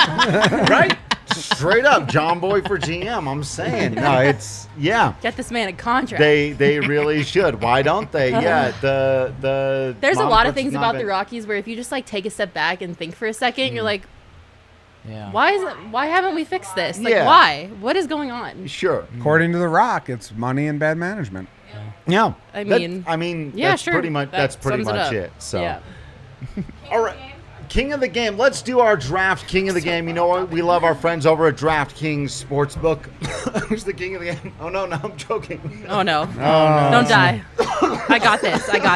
right? Straight up, Jomboy for GM. I'm saying, no, it's
Get this man a contract.
They really should. Why don't they? Yeah, the
There's a lot of
Monfort's
things
not
about
been-
the Rockies where if you just take a step back and think for a second, you're like,
Yeah.
why haven't we fixed this? Like,
Yeah.
why? What is going on?
Sure.
According to The Rock, it's money and bad management.
Yeah.
I
That-
mean- Yeah,
that's
sure.
pretty much
That
that's pretty
sums it
much
up.
it. So,
Yeah.
all right. King of the game. Let's do our draft king of the game. You know what? We love our friends over at DraftKings Sportsbook. Who's the king of the game? Oh, no, I'm joking.
Oh no. Don't die. I got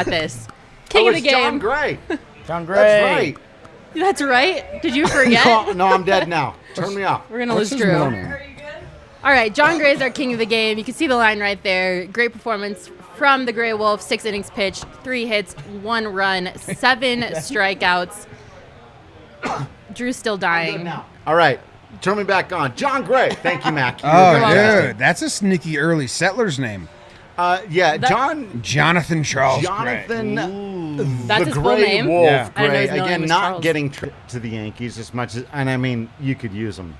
this. King
Oh,
of the
it's
game.
John Gray.
John Gray.
That's right.
That's right. Did you forget?
No, I'm dead now. Turn me off.
We're gonna lose
his
Drew.
middle name?
Are you good?
All right, John Gray is our king of the game. You can see the line right there. Great performance from the Gray Wolf. 6 innings pitched, 3 hits, 1 run, 7 strikeouts. Drew's still
Good
dying.
now. All right. Turn me back on. John Gray. Thank you, Mac.
Oh,
You're welcome.
dude, that's a sneaky early settler's name.
Yeah,
That-
Jonathan Charles Gray.
Jonathan,
That's
the
his full
Gray
name?
Wolf.
Yeah.
I didn't know
Gray.
his middle name
Again,
was
not
Charles.
getting to the Yankees as much as, and I mean, you could use them.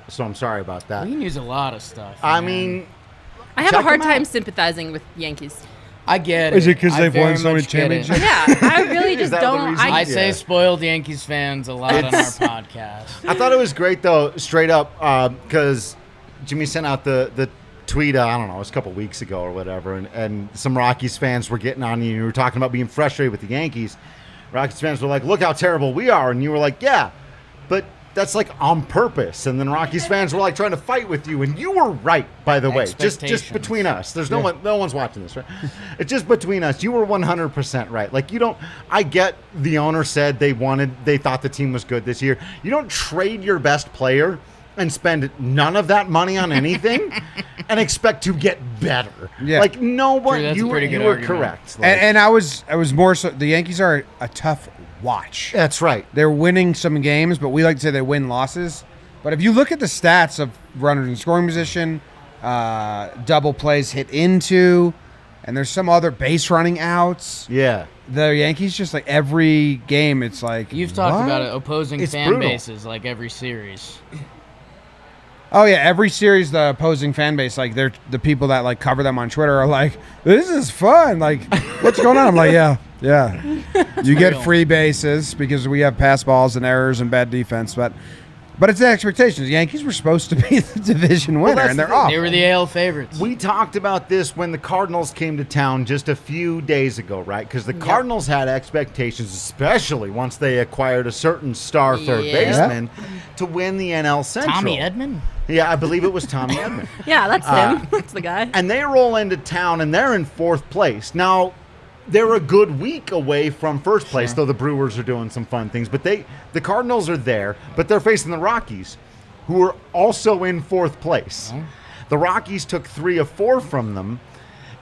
So I'm sorry about that.
We can use a lot of stuff.
I
man.
mean,
I have a
Check
hard
him
time
out.
sympathizing with Yankees.
I get it.
Is it 'cause
I
they've won
very
so many
much get it.
championships?
Yeah, I really just
that the
don't.
reason?
I say
Yeah.
spoiled Yankees fans a lot on our podcast.
I thought it was great though, straight up, because Jimmy sent out the tweet. I don't know, it was a couple weeks ago or whatever, and some Rockies fans were getting on you. You were talking about being frustrated with the Yankees. Rockies fans were like, "Look how terrible we are," and you were like, "Yeah, but." That's on purpose, and then Rockies fans were trying to fight with you, and you were right, by the way. Just
Expectations.
between us, there's no one's watching this, right? It's just between us. You were 100% right. You don't. I get the owner said they thought the team was good this year. You don't trade your best player and spend none of that money on anything and expect to get better.
Yeah.
No one.
True, that's a
You were
pretty good
you were
argument.
correct.
And I was more so. The Yankees are a tough watch.
That's right.
They're winning some games, but we like to say they win losses. But if you look at the stats of runners in scoring position, double plays hit into, and there's some other base running outs,
Yeah.
the Yankees just every game, it's like
You've talked
what?
about it, opposing
It's
fan
brutal.
bases every series.
Oh yeah, every series the opposing fan base, they're the people that cover them on Twitter are like, this is fun. What's going on? I'm like, yeah. You get
real.
free bases because we have pass balls and errors and bad defense, but it's the expectations. The Yankees were supposed to be the division winner,
that's
and
the
they're
thing.
off.
They were the AL favorites.
We talked about this when the Cardinals came to town just a few days ago, right? Because the Cardinals had expectations, especially once they acquired a certain star third
Yeah.
baseman, to win the NL Central.
Tommy Edman?
Yeah, I believe it was Tommy Edman.
Yeah, that's him. That's the guy.
And they roll into town, and they're in 4th place. Now, they're a good week away from first place, though the Brewers are doing some fun things. But the Cardinals are there, but they're facing the Rockies, who are also in 4th place. The Rockies took 3 of 4 from them,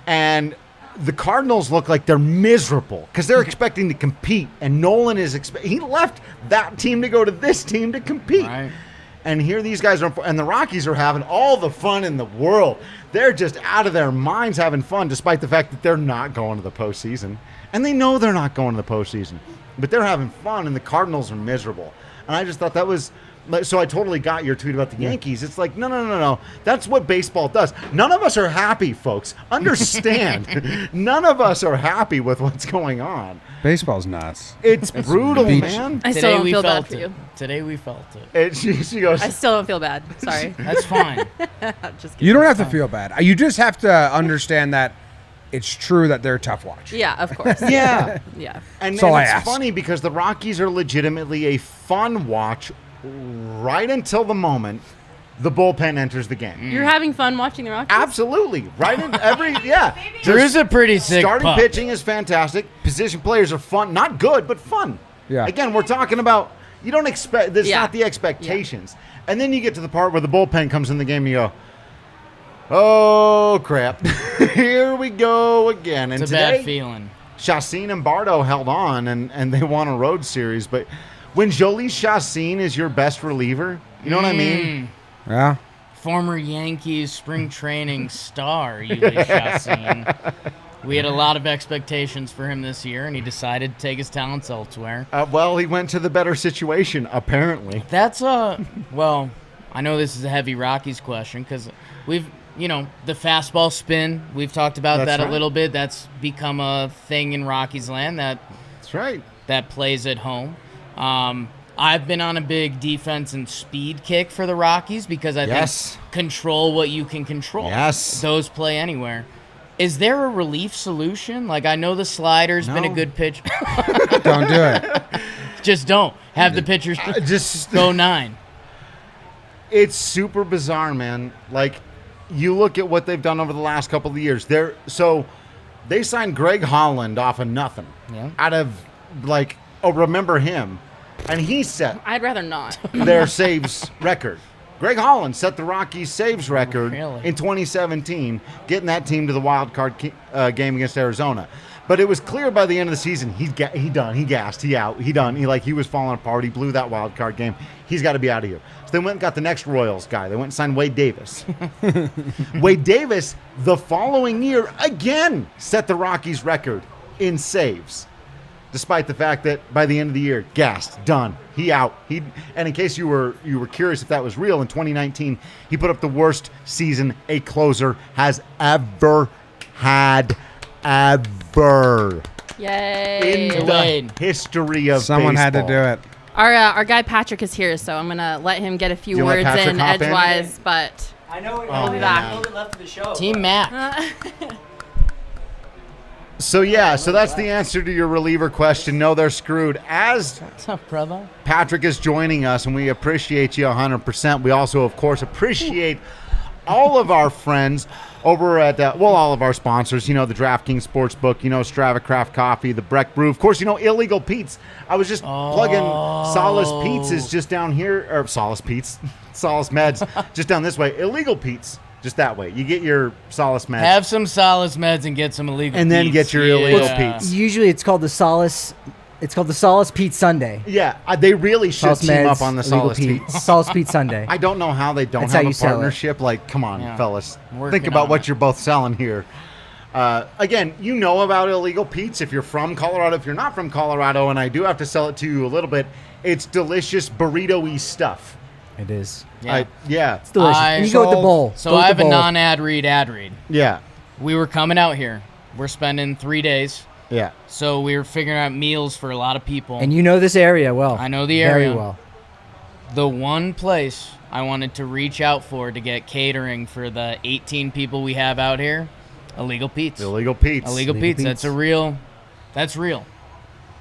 and the Cardinals look like they're miserable because they're expecting to compete, and Nolan is he left that team to go to this team to compete.
Right.
And here these guys are, and the Rockies are having all the fun in the world. They're just out of their minds having fun, despite the fact that they're not going to the postseason. And they know they're not going to the postseason. But they're having fun, and the Cardinals are miserable. And I just thought that was... So I totally got your tweet about the Yankees. It's like, no. That's what baseball does. None of us are happy, folks. Understand. None of us are happy with what's going on.
Baseball's nuts.
It's brutal, man.
I still don't feel bad for you.
Today we felt it.
She goes,
I still don't feel bad. Sorry.
That's fine.
Just kidding.
You don't have to feel bad. You just have to understand that it's true that they're a tough watch.
Yeah, of course.
yeah.
Yeah.
And
That's all I
it's
ask.
funny because the Rockies are legitimately a fun watch right until the moment the bullpen enters the game.
You're having fun watching the Rockies?
Absolutely. Right in every, yeah.
Drew's a pretty sick
Starting
pup.
pitching is fantastic. Position players are fun. Not good, but fun.
Yeah.
Again, we're talking about, you don't expect, this is
Yeah.
not the expectations. And then you get to the part where the bullpen comes in the game and you go, oh, crap. Here we go again. And
It's a
today,
bad feeling.
Chacin and Bardo held on, and they won a road series. But when Jolie Chacin is your best reliever, you know what I mean?
Yeah.
Former Yankees spring training star, Yuli Chacin. We had a lot of expectations for him this year, and he decided to take his talents elsewhere.
Well, he went to the better situation, apparently.
That's well, I know this is a heavy Rockies question because we've, the fastball spin, we've talked about
That's
that
right.
a little bit. That's become a thing in Rockies land
That's right.
that plays at home. I've been on a big defense and speed kick for the Rockies because I
Yes.
think control what you can control.
Yes.
Those play anywhere. Is there a relief solution? Like, I know the slider's been a
No.
good pitch.
Don't do it.
Just don't. Have the pitchers
Just
go 9.
It's super bizarre, man. Like, you look at what they've done over the last couple of years. They signed Greg Holland off of nothing.
Yeah.
Out of, remember him. And he set
I'd rather not.
their saves record. Greg Holland set the Rockies' saves record
Really?
in 2017, getting that team to the wild card game against Arizona. But it was clear by the end of the season, he done, he gassed, he out, he done. He was falling apart. He blew that wild card game. He's got to be out of here. So they went and got the next Royals guy. They went and signed Wade Davis. Wade Davis, the following year, again set the Rockies' record in saves. Despite the fact that by the end of the year, gassed, done, he out. And in case you were curious if that was real, in 2019, he put up the worst season a closer has ever had, ever
Yay.
in
Wade.
the history of
Someone had to
baseball.
do it.
Our guy Patrick is here, so I'm going to let him get a few
You let
words
Patrick
in
hop in?
edgewise, but
I know it.
Oh,
be
I
back.
know it left of the show.
Team Mac.
So that's the answer to your reliever question. No, they're screwed. As
What's up, brother?
Patrick is joining us, and we appreciate you 100%. We also, of course, appreciate all of our friends over at, all of our sponsors, the DraftKings Sportsbook, Strava Craft Coffee, the Breck Brew. Of course, Illegal Pete's. I was just plugging Solace Pete's is just down here, or Solace Pete's, Solace Meds, just down this way. Illegal Pete's, just that way. You get your Solace Meds.
Have some Solace Meds and get some illegal
And then
Pete's.
get your illegal Pete's.
Usually it's called the Solace. It's called the Solace Pete Sunday.
Yeah, they really should
Solace
team
Meds,
up on the
Illegal
Solace
Pete.
Pete's.
Solace Pete Sunday.
I don't know how they don't
That's how
have
you
a
sell it.
partnership. Come on,
Yeah.
fellas.
Working
Think about
on
what
it.
you're both selling here. Again, you know about Illegal Pete's if you're from Colorado. If you're not from Colorado, and I do have to sell it to you a little bit, it's delicious burrito-y stuff.
It is.
Yeah.
It's delicious. And you go with the bowl.
So
Go with
I have
the
a
bowl.
non-ad read.
Yeah.
We were coming out here. We're spending 3 days.
Yeah.
So we were figuring out meals for a lot of people.
And you know this area well.
I know the area.
Very well.
The one place I wanted to reach out for to get catering for the 18 people we have out here, Illegal Pete's.
Illegal Pete's.
Illegal Pete's. That's real.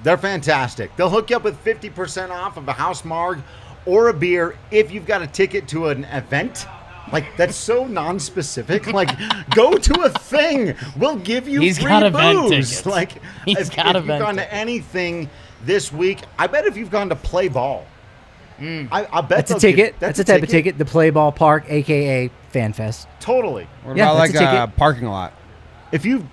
They're fantastic. They'll hook you up with 50% off of a house marg or a beer if you've got a ticket to an event. That's so non-specific. Go to a thing. We'll give you
He's
free
got event
booze.
tickets.
If
got
you've
event
gone to
tickets.
anything this week, I bet if you've gone to play ball, I bet
That's a
they'll
ticket.
give-
That's a type of ticket. The Play Ball Park, a.k.a. Fan Fest.
Totally.
What
Yeah,
about
that's a ticket.
parking lot?
If you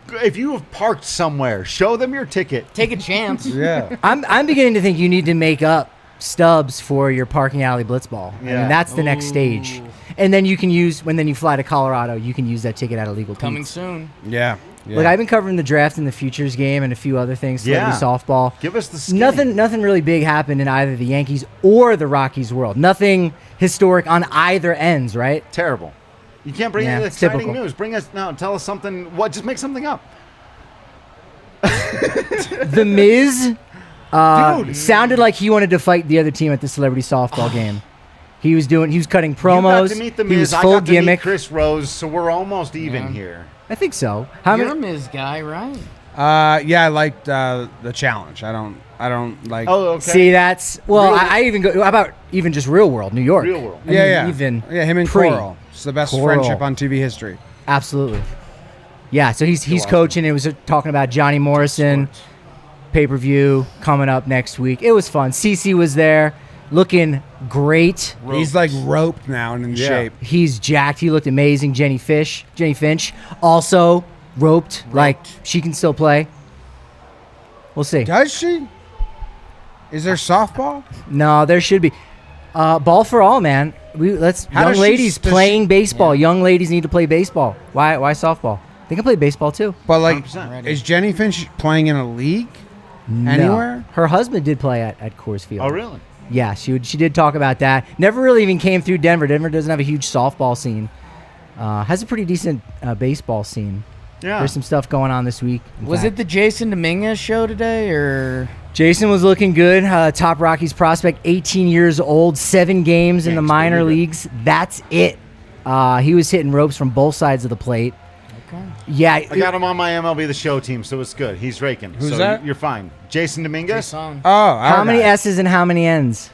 have parked somewhere, show them your ticket.
Take a chance.
Yeah.
I'm beginning to think you need to make up stubs for your parking alley blitzball. I
Yeah.
mean, that's the next stage. And then you can use, when then you fly to Colorado, you can use that ticket at Illegal
Coming
Pete's.
soon.
Yeah.
Like, I've been covering the draft and the futures game and a few other things, celebrity softball.
Give us the skinny.
Nothing really big happened in either the Yankees or the Rockies world. Nothing historic on either ends, right?
Terrible. You can't bring
Yeah,
any
it's
exciting
typical.
news. Tell us something. What? Just make something up.
The Miz
Dude.
sounded like he wanted to fight the other team at the celebrity softball game. He was cutting
You
promos.
got to meet the
He
Miz.
was
I
full
got to meet
gimmick.
Chris Rose, so we're almost even
Yeah.
here.
I think so. How
You're a
many?
Miz guy, right?
Yeah, I liked the challenge. I don't like.
Oh, okay.
See, that's well.
Real-
I even go. How about even just real world, New York?
Real world.
I mean, Even
him and
pre.
Coral. It's the best
Coral.
friendship on TV history.
Absolutely. Yeah. So he's
awesome.
coaching. It was talking about Johnny Morrison pay-per-view coming up next week. It was fun. CeCe was there, looking great.
He's like roped now and in
Yeah.
shape.
He's jacked. He looked amazing. Jenny Finch, also roped. Like she can still play. We'll see.
Does she? Is there softball?
No, there should be. Ball for all, man.
How
Young
does she-
ladies
does
playing baseball. Young ladies need to play baseball. Why softball? They can play baseball too.
But like,
100%.
is Jenny Finch playing in a league
No.
anywhere?
Her husband did play at Coors Field.
Oh, really?
Yeah, she did talk about that. Never really even came through Denver. Denver doesn't have a huge softball scene. Has a pretty decent baseball scene.
Yeah.
There's some stuff going on this week. in
Was
fact.
it the Jason Dominguez show today, or
Jason was looking good. Top Rockies prospect, 18 years old, 7 games in the
Thanks,
minor
baby.
leagues. That's it. He was hitting ropes from both sides of the plate.
okay?
Yeah,
I got him on my MLB The Show team, so it's good. He's raking.
Who's
so
that?
You're fine. Jason Dominguez.
Jason.
Oh,
how many
okay.
S's and how many N's?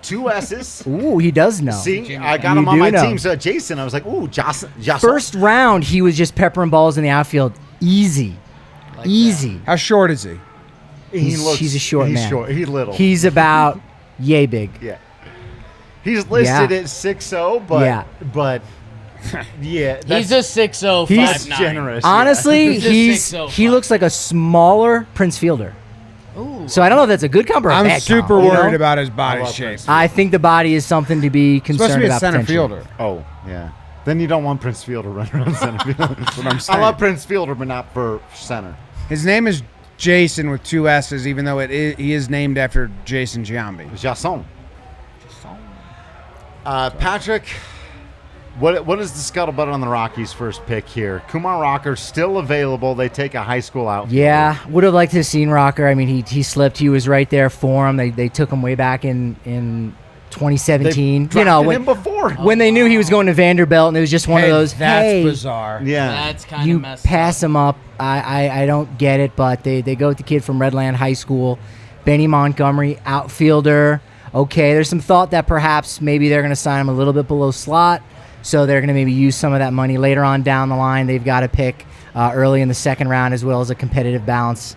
2 S's.
Ooh, he does know.
See, I got
You
him on
do
my
know.
team. So Jason, I was like, ooh, Jason.
First round, he was just peppering balls in the outfield. Easy.
Like
Easy.
How short is he?
He's a short
he's
man.
Short. He's little.
He's about yay big.
yeah. He's listed
Yeah.
at 6'0", but
Yeah.
yeah,
He's a 6'0",
He's
5'9".
generous.
Honestly,
He's a
he
6'05".
looks like a smaller Prince Fielder.
Ooh.
So I don't know if that's a good comp or a
I'm
bad
super
comp, you
worried
know?
about his
I
body
love
shape.
Prince.
I think the body is something to be
Supposed
concerned
to be a
about.
center
potentially.
fielder.
Oh yeah. Then you don't want Prince Fielder running around center field.
That's what I'm
I
saying.
love Prince Fielder, but not for center.
His name is Jason with 2 S's, even though he is named after Jason Giambi.
Jason. Patrick, what is the scuttlebutt on the Rockies' first pick here? Kumar Rocker still available. They take a high school outfielder.
Yeah, would have liked to have seen Rocker. I mean, he slipped. He was right there for him. They took him way back in 2017.
They've
You know,
drafted him before.
when they knew he was going to Vanderbilt, and it was just one of those.
That's
hey,
bizarre.
Yeah.
That's kind of
you
messed
pass
up.
him up. I don't get it, but they go with the kid from Redland High School, Benny Montgomery, outfielder. Okay, there's some thought that perhaps maybe they're going to sign him a little bit below slot, so they're going to maybe use some of that money later on down the line. They've got to pick early in the second round as well as a competitive balance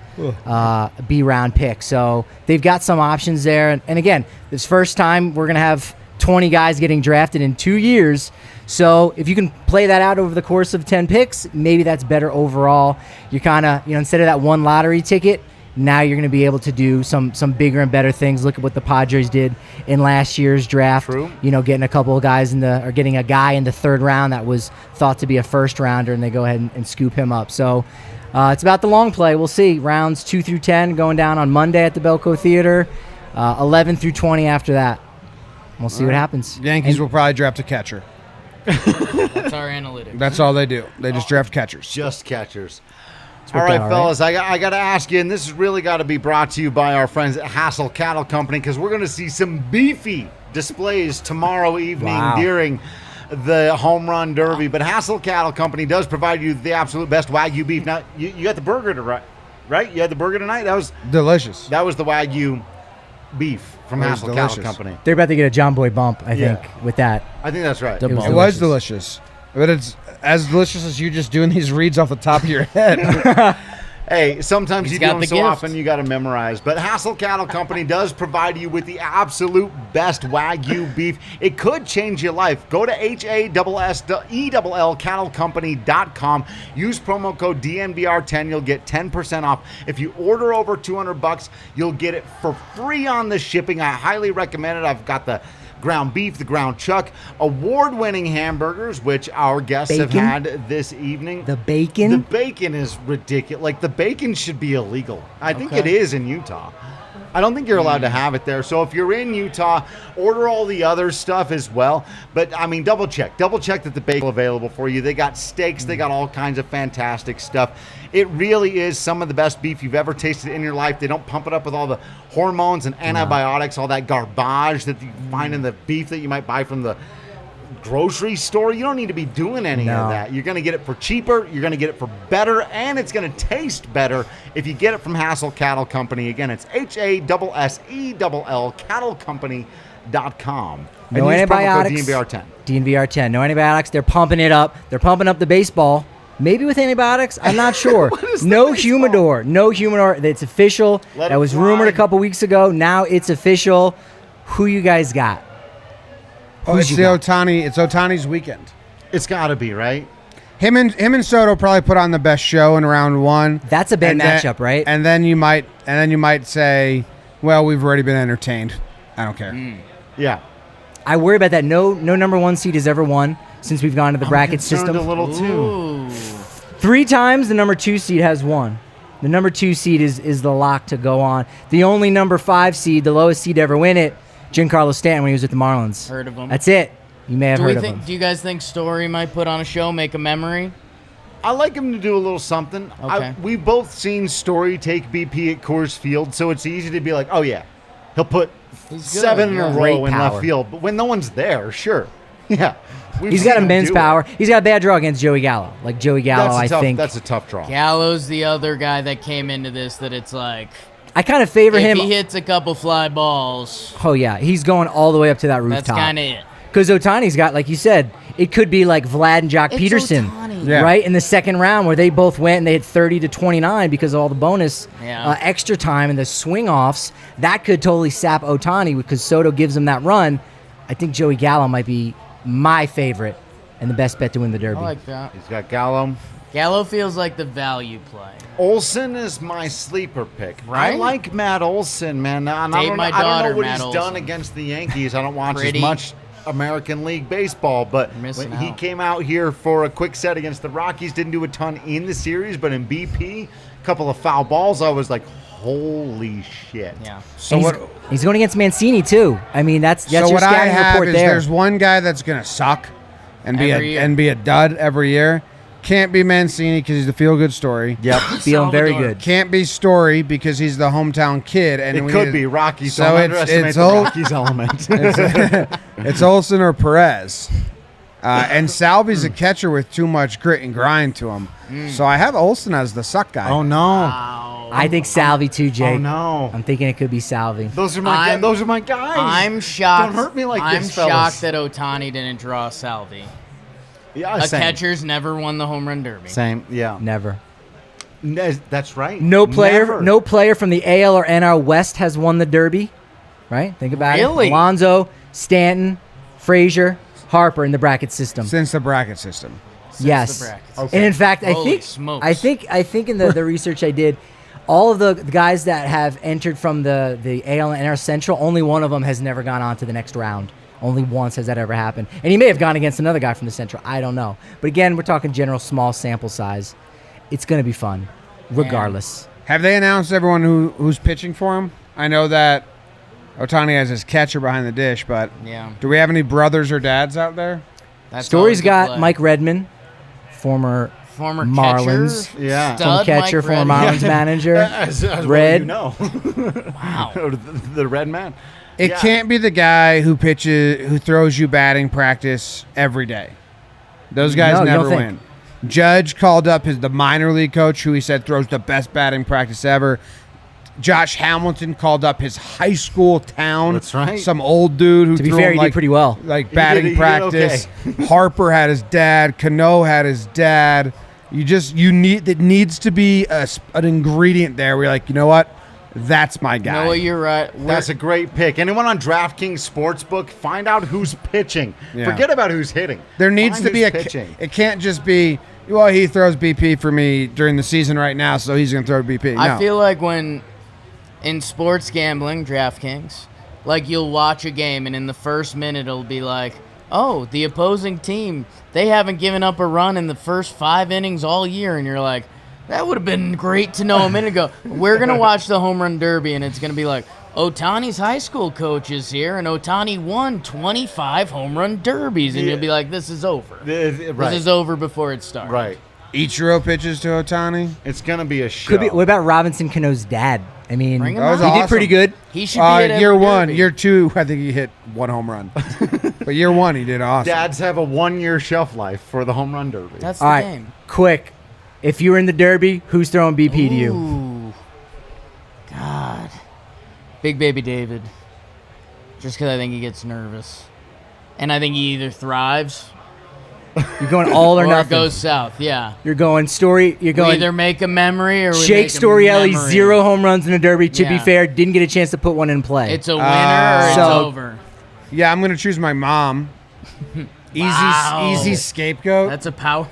B-round pick. So they've got some options there. And again, this first time we're going to have 20 guys getting drafted in 2 years. So if you can play that out over the course of 10 picks, maybe that's better overall. You're kind of, instead of that one lottery ticket, now you're going to be able to do some bigger and better things. Look at what the Padres did in last year's draft.
True.
Getting a couple of guys getting a guy in the third round that was thought to be a first rounder, and they go ahead and scoop him up. So it's about the long play. We'll see. Rounds 2 through 10 going down on Monday at the Belco Theater. 11 through 20 after that. We'll see what happens.
Yankees will probably draft a catcher.
That's our analytics.
That's all they do. They just draft catchers.
Just catchers.
worked
All right,
out all right.
fellas, I got to ask you, and this has really got to be brought to you by our friends at Hassel Cattle Company, because we're going to see some beefy displays tomorrow evening
Wow.
during the Home Run Derby. But Hassel Cattle Company does provide you the absolute best Wagyu beef. Now, you got the burger right? You had the burger tonight? That was
Delicious.
the Wagyu beef from
That was
Hassel Cattle
delicious.
Company.
They're about to get a Jomboy bump, I
Yeah.
think, with that.
I think that's right.
It was
It was delicious. But it's as delicious as you just doing these reads off the top of your head.
Hey, sometimes
He's
you
got
do them
the
so
gift.
often you got to memorize. But Hassel Cattle Company does provide you with the absolute best Wagyu beef. It could change your life. Go to HASSELL cattlecompany.com. Use promo code DNVR10. You'll get 10% off. If you order over $200, you'll get it for free on the shipping. I highly recommend it. I've got the ground beef, the ground chuck, award-winning hamburgers, which our guests have
Bacon?
had this evening.
The bacon?
The bacon is ridiculous. Like, the bacon should be illegal. I think
Okay.
it is in Utah. I don't think you're allowed to have it there. So if you're in Utah, order all the other stuff as well. But, I mean, double check that the bacon is available for you. They got steaks. They got all kinds of fantastic stuff. It really is some of the best beef you've ever tasted in your life. They don't pump it up with all the hormones and antibiotics, all that garbage that you find in the beef that you might buy from the grocery store. You don't need to be doing any of that. You're going to get it for cheaper. You're going to get it for better, and it's going to taste better if you get it from Hassel Cattle Company. Again, it's HASSELL cattlecompany.com.
No
and use promo code
antibiotics.
DNVR10.
DNVR10. No antibiotics. They're pumping it up. They're pumping up the baseball. Maybe with antibiotics. I'm not sure.
is the
No
baseball?
humidor. No humidor. It's official.
Let
That
it
was
fly.
rumored a couple weeks ago. Now it's official. Who you guys got?
Oh,
Who's
it's
you
the
got?
Ohtani. It's Ohtani's weekend.
It's got to be, right?
Him and Soto probably put on the best show in round one.
That's a bad
And then-
matchup, right?
And then you might say, well, we've already been entertained. I don't care.
Yeah.
I worry about that. No number one seed has ever won since we've gone to the bracket
Concerned
system.
a little, too.
Ooh.
3 times the number 2 seed has won. The number 2 seed is the lock to go on. The only number 5 seed, the lowest seed to ever win it, Giancarlo Stanton when he was with the Marlins.
Heard of him.
That's it. You may have heard of him.
Do you guys think Story might put on a show, make a memory?
I like him to do a little something.
Okay.
We've both seen Story take BP at Coors Field, so it's easy to be like, oh, yeah, he'll put
He's
7 in
good,
a
yeah.
row
Great
in left
power.
field. But when no one's there, sure. Yeah. We've
He's
seen
got
him
immense
do
power.
it.
He's got a bad draw against Joey Gallo. Like Joey Gallo, I think.
That's a tough draw.
Gallo's the other guy that came into this that it's like,
I kind of favor
if
him.
he hits a couple fly balls,
Oh, yeah. He's going all the way up to that
that's
rooftop.
kind of it.
Because Otani's got, like you said, it could be like Vlad and Jock
It's
Peterson,
Ohtani.
Yeah.
right? In the second round where they both went and they had 30 to 29 because of all the bonus
Yeah.
extra time and the swing offs. That could totally sap Otani because Soto gives him that run. I think Joey Gallo might be my favorite and the best bet to win the Derby.
I like that.
He's got Gallo.
Gallo feels like the value play.
Olsen is my sleeper pick. I
Right?
like Matt Olsen, man. I
Date
don't,
my
I don't
daughter,
know what
Matt
he's
Olsen.
done against the Yankees. I don't watch
Pretty.
as much American League baseball, but
You're missing
when he
out.
came out here for a quick set against the Rockies, didn't do a ton in the series, but in BP, a couple of foul balls, I was like, holy shit.
Yeah.
So
And
what?
he's going against Mancini too. I mean, that's
So
your
what I
scouting
have
report
is
there.
there's one guy that's gonna suck and be
Every year.
a dud every year. Can't be Mancini because he's the feel good story.
Yep.
Feeling very
Salvador.
good.
Can't be Story because he's the hometown kid. And
It
we
could
need-
be Rockies, so
So
don't
it's
underestimate the
Ol-
Rockies element.
It's Olsen or Perez. And Salvi's a catcher with too much grit and grind to him. So I have Olsen as the suck guy.
Oh, no.
Wow.
I think Salvi too, Jake.
Oh, no.
I'm thinking it could be Salvi.
Those are my
I'm-
those are my guys.
I'm shocked.
Don't hurt me like
I'm
this, fellas.
shocked that Otani didn't draw Salvi.
Yeah,
A
same.
catcher's never won the home run derby.
Same, yeah.
Never.
That's right.
No player,
Never.
no player from the AL or NL West has won the Derby. Right? Think about
Really?
it. Alonso, Stanton, Frazier, Harper in the bracket system.
Since the bracket system.
Since
Yes.
the brackets.
Okay.
And in fact,
Holy smokes.
I think in the research I did, all of the guys that have entered from the AL and NL Central, only one of them has never gone on to the next round. Only once has that ever happened. And he may have gone against another guy from the Central. I don't know. But again, we're talking general small sample size. It's going to be fun, regardless.
Have they announced everyone who's pitching for him? I know that Otani has his catcher behind the dish, but
Yeah.
do we have any brothers or dads out there?
That's
Story's
always a
got
play.
Mike Redmond, former
former
Marlins.
catcher.
Yeah.
Stud
catcher,
Mike
former
Redmond.
Marlins manager.
As well
Red.
you know.
Wow.
the red man.
It
Yeah.
can't be the guy who throws you batting practice every day. Those guys
No, you
never
don't think.
win. Judge called up the minor league coach who he said throws the best batting practice ever. Josh Hamilton called up his high school town.
That's right.
Some old dude who
To be
threw
fair,
him
he did pretty well.
like
He
batting
did
practice. Harper had his dad. Cano had his dad. You need that needs to be an ingredient there. We're like, you know what? That's my guy.
No, you're right.
That's a great pick. Anyone on DraftKings Sportsbook, find out who's pitching.
Yeah.
Forget about who's hitting.
There needs
Find
to be
who's pitching.
It can't just be, well, he throws BP for me during the season right now, so he's going to throw BP. No.
I feel like when in sports gambling, DraftKings, like you'll watch a game and in the first minute it'll be like, oh, the opposing team, they haven't given up a run in the first 5 innings all year, and you're like, that would have been great to know a minute ago. We're going to watch the home run derby, and it's going to be like, Ohtani's high school coach is here, and Ohtani won 25 home run derbies. And you'll be like, this is over.
Right.
This is over before it starts.
Right.
Ichiro pitches to Ohtani.
It's going to be a show.
Could be. What about Robinson Cano's dad? I mean,
Bring
he
him
That was
on.
awesome.
did pretty good.
He should be at every
Year 1.
derby.
Year 2, I think he hit 1 home run. But year 1, he did awesome.
Dads have a 1-year shelf life for the home run derby.
That's the
All right,
game.
quick. If you were in the Derby, who's throwing BP to you?
Ooh. God. Big Baby David. Just because I think he gets nervous. And I think he either thrives
You're going all or
or it
nothing.
goes south. Yeah.
You're going Story. You're
We
going
either make a memory or we
Jake
make a
Storielli,
memory.
0 home runs in the Derby. To be
Yeah.
fair, didn't get a chance to put one in play.
It's a winner or it's
So-
over.
Yeah, I'm going to choose my mom.
Wow.
Easy scapegoat.
That's a power.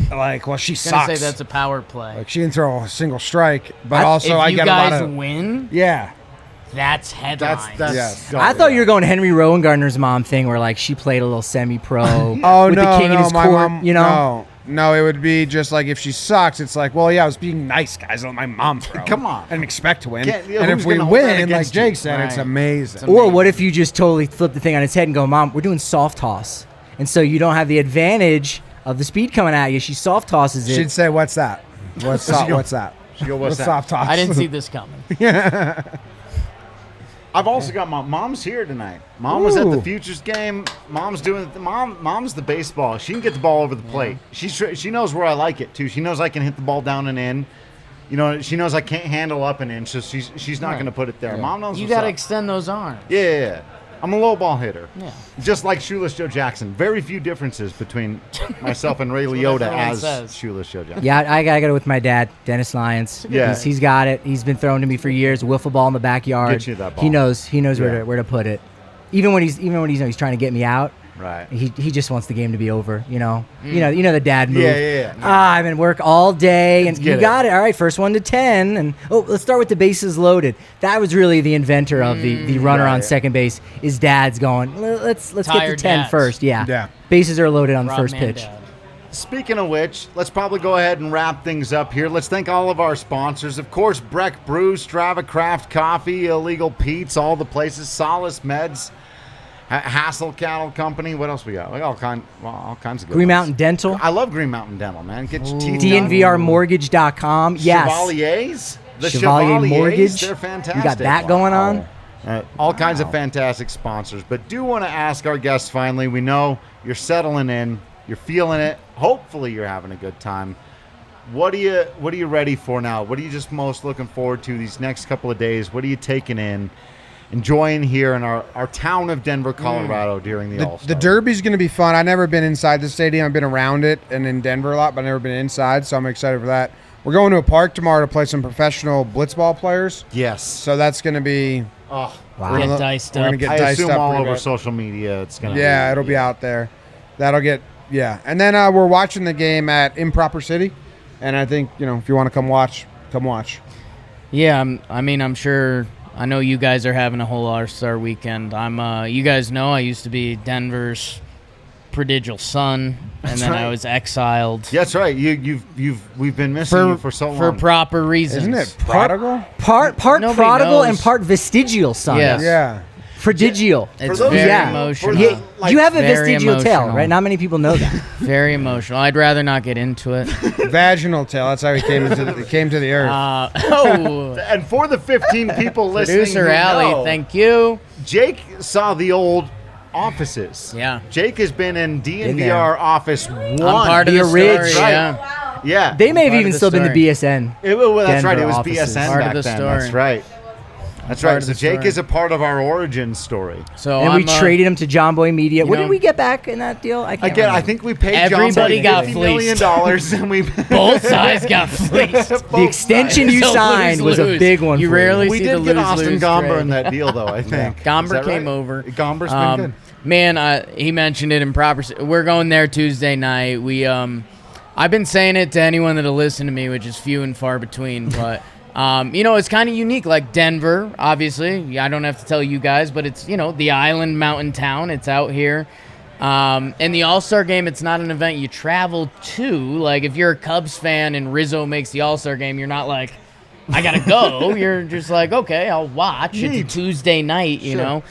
Like, well, she
I was gonna
sucks.
say that's a power play.
Like, she didn't throw a single strike, but also
if
I
you
get a lot
guys
of.
win,
Yeah.
that's headlines.
That's
Yes.
I thought you were going Henry Rowengartner's mom thing, where like she played a little semi-pro
Oh
with
no,
the king
no,
in his
my
court.
mom.
You know,
no, it would be just like if she sucks. It's like, well, yeah, I was being nice, guys. Let my mom throw.
Come on.
I didn't expect to win.
Yeah, yeah,
and
who's
if we
gonna hold that
win, like
against you?
Jake said, it's
Right.
amazing.
or what if you just totally flip the thing on its head and go, Mom, we're doing soft toss, and so you don't have the advantage of the speed coming at you. She soft tosses it.
She'd say, "What's that? What's
go-
what's that?
She go, what's that?
soft toss?"
I didn't see this coming.
I've also got mom's here tonight. Mom was at the
Ooh.
Futures game. Mom's doing mom's the baseball. She can get the ball over the plate. She knows where I like it too. She knows I can hit the ball down and in. You know, she knows I can't handle up and in, so she's not
Right.
going to put it there. Mom knows
You
what's
got to
up.
extend those arms.
Yeah. I'm a low ball hitter.
Yeah.
Just like Shoeless Joe Jackson. Very few differences between myself and Ray Liotta
everyone
as
says.
Shoeless Joe Jackson.
Yeah, I gotta go with my dad, Dennis Lyons.
Yeah.
He's got it. He's been throwing to me for years. Wiffle ball in the backyard.
Get you that ball.
He knows
Yeah.
where to put it. Even when he's he's trying to get me out.
Right.
He just wants the game to be over. You know the dad move.
Yeah.
I've been work all day, and
Let's
you
get
got it. All right, first one to 10, and let's start with the bases loaded. That was really the inventor of the runner on
right.
second base. Is dad's going? Let's get to
Tired
10
dads.
first. Yeah.
Yeah.
Bases are loaded on the
Rob
first pitch.
Mandel.
Speaking of which, let's probably go ahead and wrap things up here. Let's thank all of our sponsors. Of course, Breck Brew, Strava Craft Coffee, Illegal Pete's, all the places, Solace Meds, Hassel Cattle Company. What else we got? We got all kinds of good
Green
ones.
Mountain Dental.
I love Green Mountain Dental, man. Get your teeth done.
DNVRmortgage.com. Yes.
Chevaliers? The
Chevalier
Chevaliers,
Mortgage.
they're fantastic.
You got that going on?
All kinds of fantastic sponsors. But do want to ask our guests finally, we know you're settling in, you're feeling it. Hopefully you're having a good time. What are you ready for now? What are you just most looking forward to these next couple of days? What are you taking in, enjoying here in our town of Denver, Colorado during the All-Star?
The Derby's going to be fun. I've never been inside the stadium. I've been around it and in Denver a lot, but I've never been inside, so I'm excited for that. We're going to a park tomorrow to play some professional blitzball players,
Yes.
so that's going to be.
Oh,
Wow.
We're
Get
gonna-
diced
we're gonna
up.
get
I
diced
assume
up
all
pretty
over
good.
social media it's going to
Yeah, it'll be out there. That'll get and then we're watching the game at Improper City, and I think if you want to come watch.
Yeah, I'm sure. I know you guys are having a whole All-Star weekend. You guys know I used to be Denver's prodigal son, and then I
right.
was exiled
Yeah, that's right. We've been missing you for so long.
for proper reasons.
Isn't it prodigal?
Part
Nobody
prodigal
knows.
and part vestigial son.
Yes.
Yeah.
Prodigial.
It's
those-
very
Yeah.
emotional.
For
Yeah,
like,
you have a
very
vestigial tail,
emotional.
right? Not many people know that.
Very emotional. I'd rather not get into it.
Vaginal tail. That's how he came to the earth.
Oh,
And for the 15 people listening,
producer
who
Allie,
know,
thank you.
Jake saw the old offices.
Yeah.
Jake has been in
there.
DNVR Office 1.
I'm part of
The
the story.
Ridge.
Yeah.
Wow.
Yeah.
They may have
Part of
even
the
still been
story.
the BSN.
Well, that's right. It
Denver
was
offices.
BSN
Part of
back
the
then.
story.
That's right. That's
part
right.
of
So
the
Jake
story.
is a part of our origin story.
So
And we traded him to Jomboy Media. What
know-
did we get back in that deal? I can't
Again, I
remember.
think we paid
Everybody
Jomboy
got
$50 million
fleeced.
and we
both sides got fleeced.
the extension you
So
signed was a
lose-lose.
big one.
You
for
rarely
We
see
did
the
get Austin
lose-lose
Gomber
trade.
in that deal, though, I think. Is
Gomber
that
came
right?
over.
Gomber's been good.
Man, he mentioned it in proper. We're going there Tuesday night. I've been saying it to anyone that'll listen to me, which is few and far between. But it's kind of unique. Like Denver, obviously, I don't have to tell you guys, but it's the island mountain town. It's out here. And the All-Star game, it's not an event you travel to. Like if you're a Cubs fan and Rizzo makes the All-Star game, you're not like, I gotta go. You're just like, okay, I'll watch. It's a Tuesday night, you know.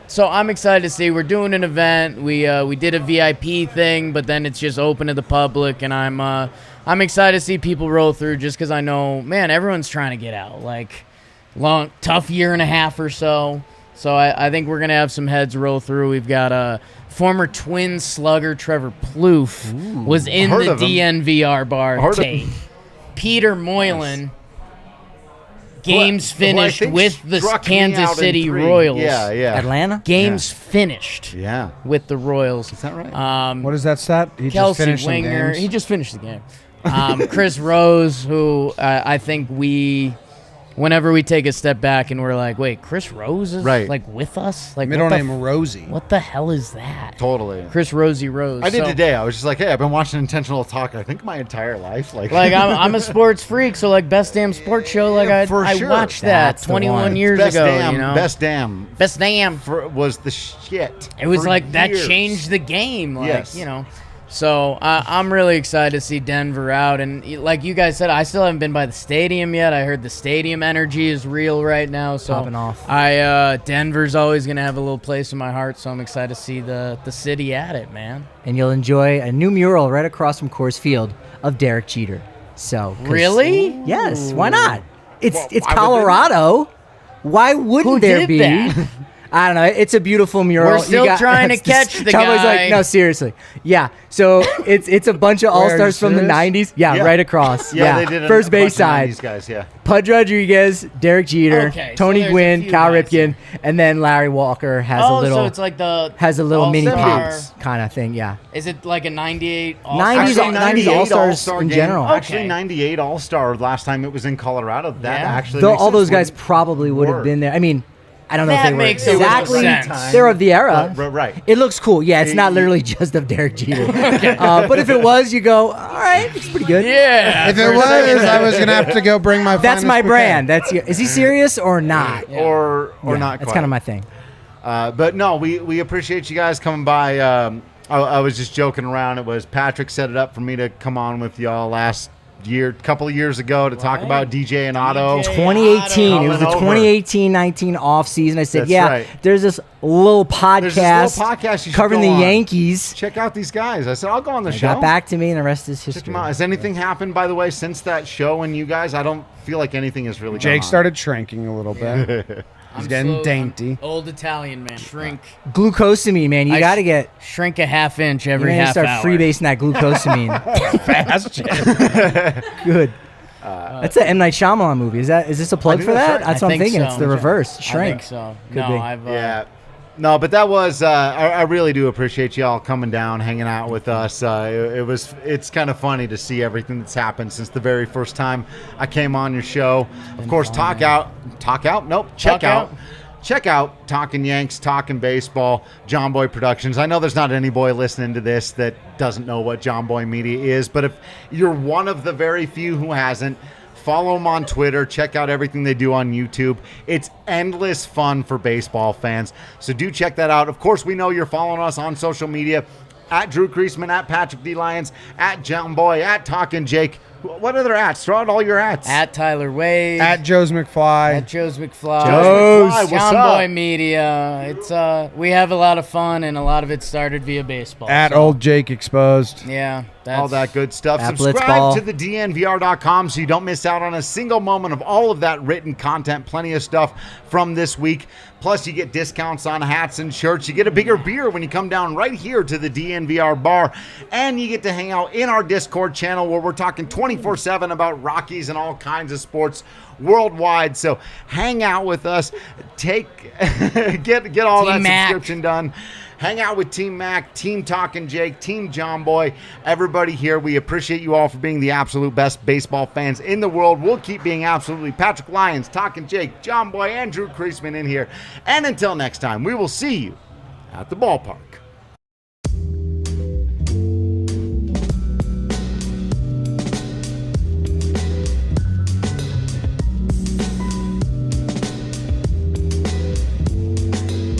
So I'm excited to see. We're doing an event. We did a VIP thing, but then it's just open to the public, and I'm excited to see people roll through. Just because I know, man, everyone's trying to get out. Like tough year and a half or so. So I think we're gonna have some heads roll through. We've got former Twins slugger Trevor Plouffe was in
Heard
the
of him.
DNVR bar
Heard of
tape. Peter Moylan. Games
Who I
finished
think
with the
struck me
Kansas
out in
City
3.
Royals.
Yeah.
Atlanta.
Games finished
Yeah.
with the Royals.
Is that right?
What is that stat? He just
Kelsey
finished some
Winger.
games.
He just finished the game. Chris Rose, who I think whenever we take a step back and we're like, wait, Chris Rose is
Right.
like with us? Like
Middle
what the
name Rosie.
What the hell is that?
Totally.
Chris Rosie Rose.
I did
So-
today. I was just like, hey, I've been watching Intentional Talk, I think, my entire life. Like
I'm a sports freak, so like best damn sports show. Like
Yeah, for
I
sure.
watched that
That's the
21
one.
years
best
ago.
damn,
you know,
best damn
best damn.
was the shit.
It was
for
like that
years.
changed the game. Like,
Yes.
So I'm really excited to see Denver out. And like you guys said, I still haven't been by the stadium yet. I heard the stadium energy is real right now. So
Popping off.
Denver's always going to have a little place in my heart. So I'm excited to see the city at it, man.
And you'll enjoy a new mural right across from Coors Field of Derek Jeter. So 'cause-
Really?
Yes. Why not? It's
Well,
it's
why would they-
Colorado. Why wouldn't
Who
there
did
be?
that?
I don't know. It's a beautiful mural.
We're
You
still trying to catch the
Jomboy's
guy.
like, no, seriously. Yeah. So it's a bunch of
Where,
all stars from the
serious?
'90s. Yeah,
Yeah.
right across.
Yeah, they did a
First
bunch
base
of
side.
90s guys, yeah.
Pudge Rodriguez, Derek Jeter,
Okay, so
Tony
there's a
Gwynn,
few
Cal
guys
Ripken, and then Larry Walker has a little
so it's like the
has a little mini
All-Star-
pops kind of thing. Yeah.
Is it like a 98
90s
All-Star?
90s All-Stars in
game.
general.
Actually,
Okay.
98 All-Star last time it was in Colorado. That
Yeah.
actually
Though
makes
all
sense.
those guys
Wouldn't-
probably would have
Word.
been there. I mean, I don't know
That
if they were
makes a little
exactly.
sense.
They're of the era.
Right.
It looks cool. Yeah, it's not
It-
literally just of Derek Jeter. But if it was, you go, all right, it's pretty good.
Yeah.
If it was, I was gonna have to go bring my.
That's
finest
my
bouquet.
brand. Is he serious or not?
Or
Yeah,
not
That's
quite.
kind of my thing.
But no, we appreciate you guys coming by. I was just joking around. It was Patrick set it up for me to come on with y'all last couple of years ago to talk
Right.
about DJ and Otto.
DJ.
2018. It was the
Coming over.
2018-19 off season. I said,
That's
yeah,
right.
there's this little
There's this
podcast,
little podcast you should
covering
go
the
on.
Yankees.
Check out these guys. I said, I'll go on the
They
show.
got back to me, and the rest is
Check
history.
them out. Has anything happened, by the way, since that show and you guys? I don't feel like anything has really gone
Jake
on.
started shrinking a little bit. He's
I'm
getting
slow-
dainty.
I'm old Italian man. Shrink
Glucosamine, man. You
I
got to
sh-
get.
shrink a half inch
You
every
need to
half
start
hour.
freebasing that glucosamine.
Fast.
Good. That's an M. Night Shyamalan movie. Is this a plug
think
for
that's
that?
right.
That's
I
what I'm
think
thinking.
so.
It's the reverse.
I
Shrink.
think so.
Could
no,
be.
I've
Yeah. No, but that was I really do appreciate y'all coming down, hanging out with us. It's kind of funny to see everything that's happened since the very first time I came on your show. Of course, check out Talkin Yanks, Talkin Baseball, Jomboy Productions. I know there's not any boy listening to this that doesn't know what Jomboy Media is, but if you're one of the very few who hasn't, follow them on Twitter. Check out everything they do on YouTube. It's endless fun for baseball fans. So do check that out. Of course, we know you're following us on social media at Drew Creasman, at Patrick D. Lyons, at Jomboy, at Talkin Jake. What other ats? Throw out all your ats.
at Tyler Wade,
At Joe's McFly.
at Joe's McFly,
Joe's McFly, what's
Jomboy
up?
Media. It's we have a lot of fun, and a lot of it started via baseball.
At
so,
Old Jake Exposed.
yeah, that's,
all that good stuff.
At
Subscribe
Blitzball.
to the DNVR.com so you don't miss out on a single moment of all of that written content. Plenty of stuff from this week. Plus, you get discounts on hats and shirts. You get a bigger beer when you come down right here to the DNVR bar. And you get to hang out in our Discord channel where we're talking 24 24/7 about Rockies and all kinds of sports worldwide. So hang out with us. Get all
Team
that
Mac.
subscription done. Hang out with Team Mac, Team Talkin Jake, Team Jomboy, everybody here. We appreciate you all for being the absolute best baseball fans in the world. We'll keep being absolutely Patrick Lyons, Talkin Jake, Jomboy, and Drew Creasman in here. And until next time, we will see you at the ballpark.